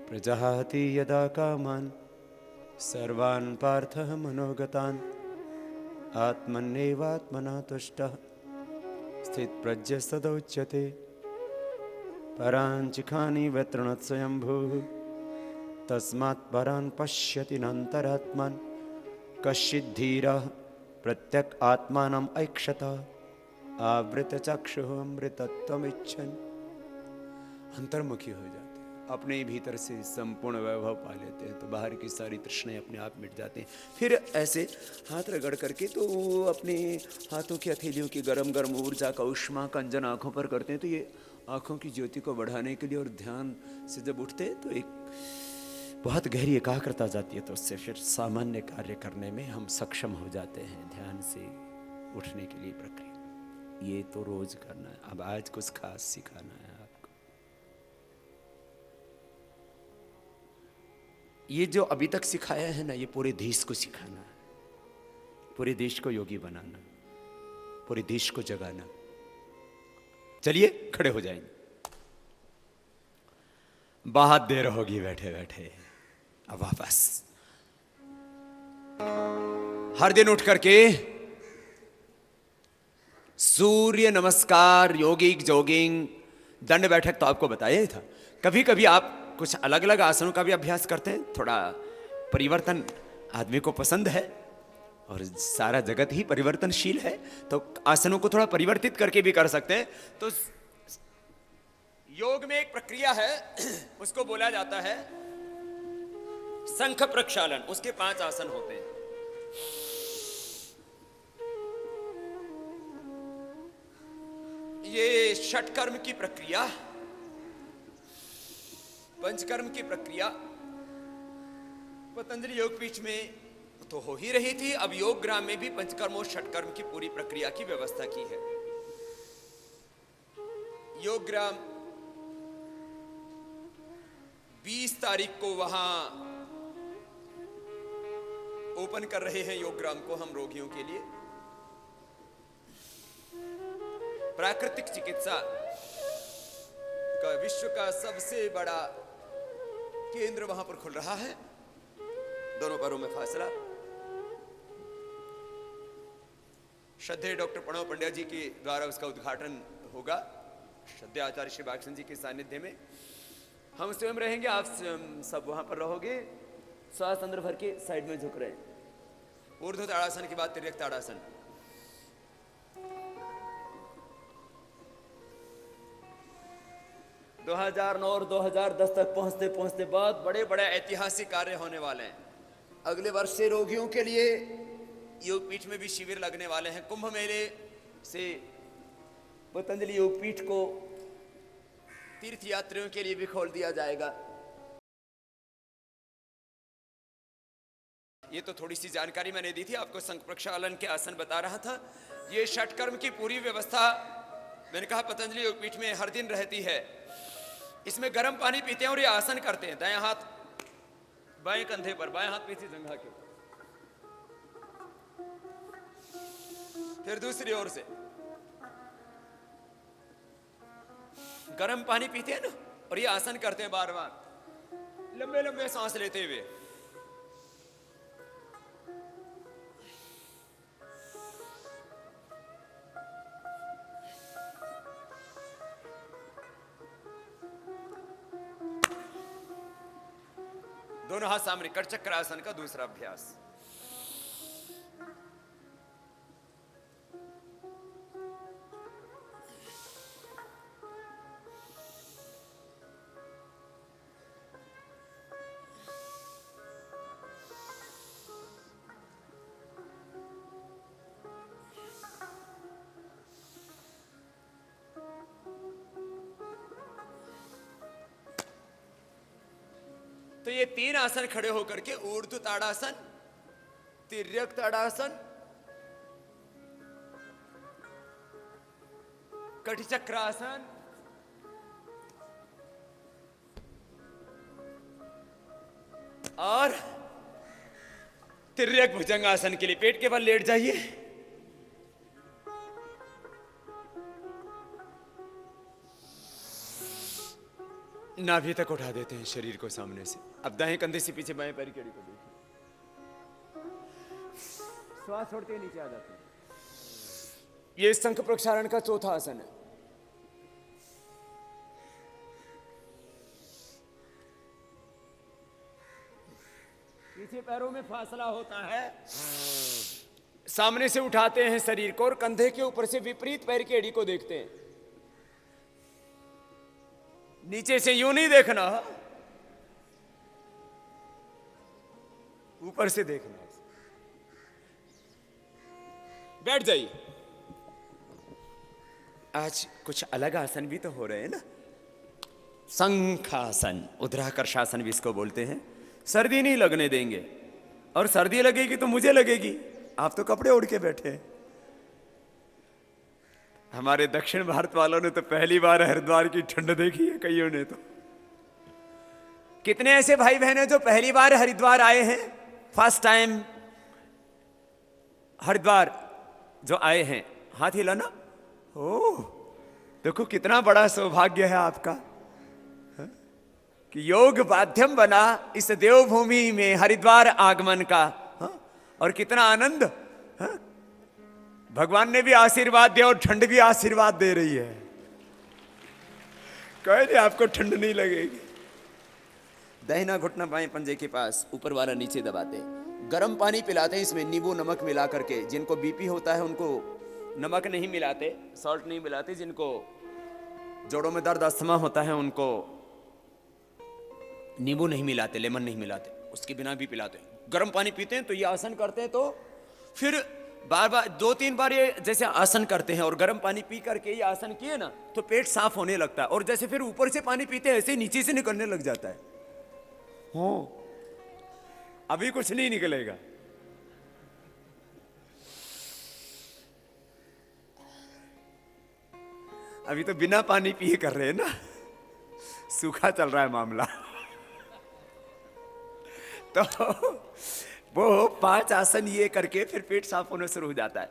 प्रजाति यदा कामान सर्वान् पार्थः मनोगतान् आत्मन्नेवात्मना तुष्टः स्थित प्रज्ञ सदोच्यते। परांचिखानि व्यतृणोत् स्वयंभूः तस्मात् परान् पश्यति नान्तरात्मान् कश्चित् धीरः प्रत्यक् आत्मानम् ऐक्षत आवृतचक्षुः अमृतत्वमिच्छन्। अंतर्मुखी हो जाते, अपने ही भीतर से संपूर्ण वैभव पा लेते हैं, तो बाहर की सारी तृष्णाएं अपने आप मिट जाती हैं। फिर ऐसे हाथ रगड़ करके तो अपने हाथों की हथेलियों की गरम गरम ऊर्जा का उष्मा का अंजन आंखों पर करते हैं। तो ये आंखों की ज्योति को बढ़ाने के लिए, और ध्यान से जब उठते हैं तो एक बहुत गहरी एकाग्रता जाती है, तो उससे फिर सामान्य कार्य करने में हम सक्षम हो जाते हैं। ध्यान से उठने के लिए प्रक्रिया ये तो रोज करना है। अब आज कुछ खास सिखाना है आपको। ये जो अभी तक सिखाया है ना, ये पूरे देश को सिखाना है, पूरे देश को योगी बनाना, पूरे देश को जगाना। चलिए खड़े हो जाएंगे, बहुत देर होगी बैठे बैठे। अब वापस हर दिन उठ करके सूर्य नमस्कार, योगिक जॉगिंग, दंड बैठक तो आपको बताया ही था। कभी कभी आप कुछ अलग अलग आसनों का भी अभ्यास करते हैं। थोड़ा परिवर्तन आदमी को पसंद है, और सारा जगत ही परिवर्तनशील है, तो आसनों को थोड़ा परिवर्तित करके भी कर सकते हैं। तो योग में एक प्रक्रिया है, उसको बोला जाता है शंख प्रक्षालन। उसके 5 आसन होते हैं। ये षटकर्म की प्रक्रिया, पंचकर्म की प्रक्रिया पतंजलि योगपीठ में तो हो ही रही थी। अब योग ग्राम में भी पंचकर्म और षटकर्म की पूरी प्रक्रिया की व्यवस्था की है। योग ग्राम 20 तारीख को वहां ओपन कर रहे हैं योग ग्राम को हम रोगियों के लिए। प्राकृतिक चिकित्सा का विश्व का सबसे बड़ा केंद्र वहां पर खुल रहा है। दोनों पैरों में फासला। श्रद्धेय डॉक्टर प्रणव पंड्या जी के द्वारा उसका उद्घाटन होगा, श्रद्धेय आचार्य श्री बागसन जी के सानिध्य में। हम स्वयं रहेंगे, आप सब वहां पर रहोगे। श्वास अंदर भर के साइड में झुक रहे हैं। ऊर्ध्व ताड़ासन के बाद तिर्यक ताड़ासन। – 2009 और 2010 तक पहुंचते पहुंचते बहुत बड़े बड़े ऐतिहासिक कार्य होने वाले हैं। अगले वर्ष से रोगियों के लिए योगपीठ में भी शिविर लगने वाले हैं। कुंभ मेले से पतंजलि योगपीठ को तीर्थ यात्रियों के लिए भी खोल दिया जाएगा। ये तो थोड़ी सी जानकारी मैंने दी थी आपको। शंख प्रक्षालन के आसन बता रहा था। ये षटकर्म की पूरी व्यवस्था मैंने कहा पतंजलि योगपीठ में हर दिन रहती है। इसमें गर्म पानी पीते हैं और ये आसन करते हैं। दायां हाथ बाएं कंधे पर, बाएं हाथ पीछे जंघा के, फिर दूसरी ओर से गर्म पानी पीते हैं ना, और ये आसन करते हैं बार बार, लंबे लंबे सांस लेते हुए। दोनों हाथ सामने, कटचक्र आसन का दूसरा अभ्यास। तो ये 3 आसन खड़े होकर के ऊर्ध्व ताड़ासन, तिर्यक ताड़ासन, कटिचक्रासन और तिर्यक भुजंगासन के लिए पेट के बल लेट जाइए। नाभि तक उठा देते हैं शरीर को सामने से। अब दाएं कंधे से पीछे बाएं पैर की अड़ी को देखिए। श्वास छोड़ते नीचे आ जाते हैं। ये शंख प्रक्षालन का चौथा आसन है। पीछे पैरों में फासला होता है। सामने से उठाते हैं शरीर को और कंधे के ऊपर से विपरीत पैर की एड़ी को देखते हैं। नीचे से यूं नहीं देखना, ऊपर से देखना। बैठ जाइए। आज कुछ अलग आसन भी तो हो रहे हैं ना। शंखासन, उद्राकर्षासन भी इसको बोलते हैं। सर्दी नहीं लगने देंगे, और सर्दी लगेगी तो मुझे लगेगी। आप तो कपड़े ओढ़ के बैठे हैं। हमारे दक्षिण भारत वालों ने तो पहली बार हरिद्वार की ठंड देखी है, कईयों ने तो। कितने ऐसे भाई बहन हैं जो पहली बार हरिद्वार आए हैं, फर्स्ट टाइम हरिद्वार जो आए हैं? हाथ हिलाना। ओह, देखो कितना बड़ा सौभाग्य है आपका कि योग माध्यम बना इस देवभूमि में हरिद्वार आगमन का। और कितना आनंद। भगवान ने भी आशीर्वाद दिया और ठंड भी आशीर्वाद दे रही है। कह रहे आपको ठंड नहीं लगेगी। दाहिना घुटना बाएं पंजे के पास, ऊपर वाला नीचे दबाते हैं। गर्म पानी पिलाते हैं, इसमें नींबू नमक मिला करके। जिनको बीपी होता है उनको नमक नहीं मिलाते, सॉल्ट नहीं मिलाते। जिनको जोड़ों में दर्द अस्थमा होता है उनको नींबू नहीं मिलाते, लेमन नहीं मिलाते, उसके बिना भी पिलाते हैं। गर्म पानी पीते हैं तो ये आसन करते हैं, तो फिर बार बार 2-3 बार ये जैसे आसन करते हैं और गर्म पानी पी करके ये आसन किए ना तो पेट साफ होने लगता है। और जैसे फिर ऊपर से पानी पीते हैं ऐसे नीचे से निकलने लग जाता है। हो, अभी कुछ नहीं निकलेगा। अभी तो बिना पानी पिए कर रहे हैं ना, सूखा चल रहा है मामला। तो वो 5 आसन ये करके फिर पेट साफ होना शुरू हो जाता है।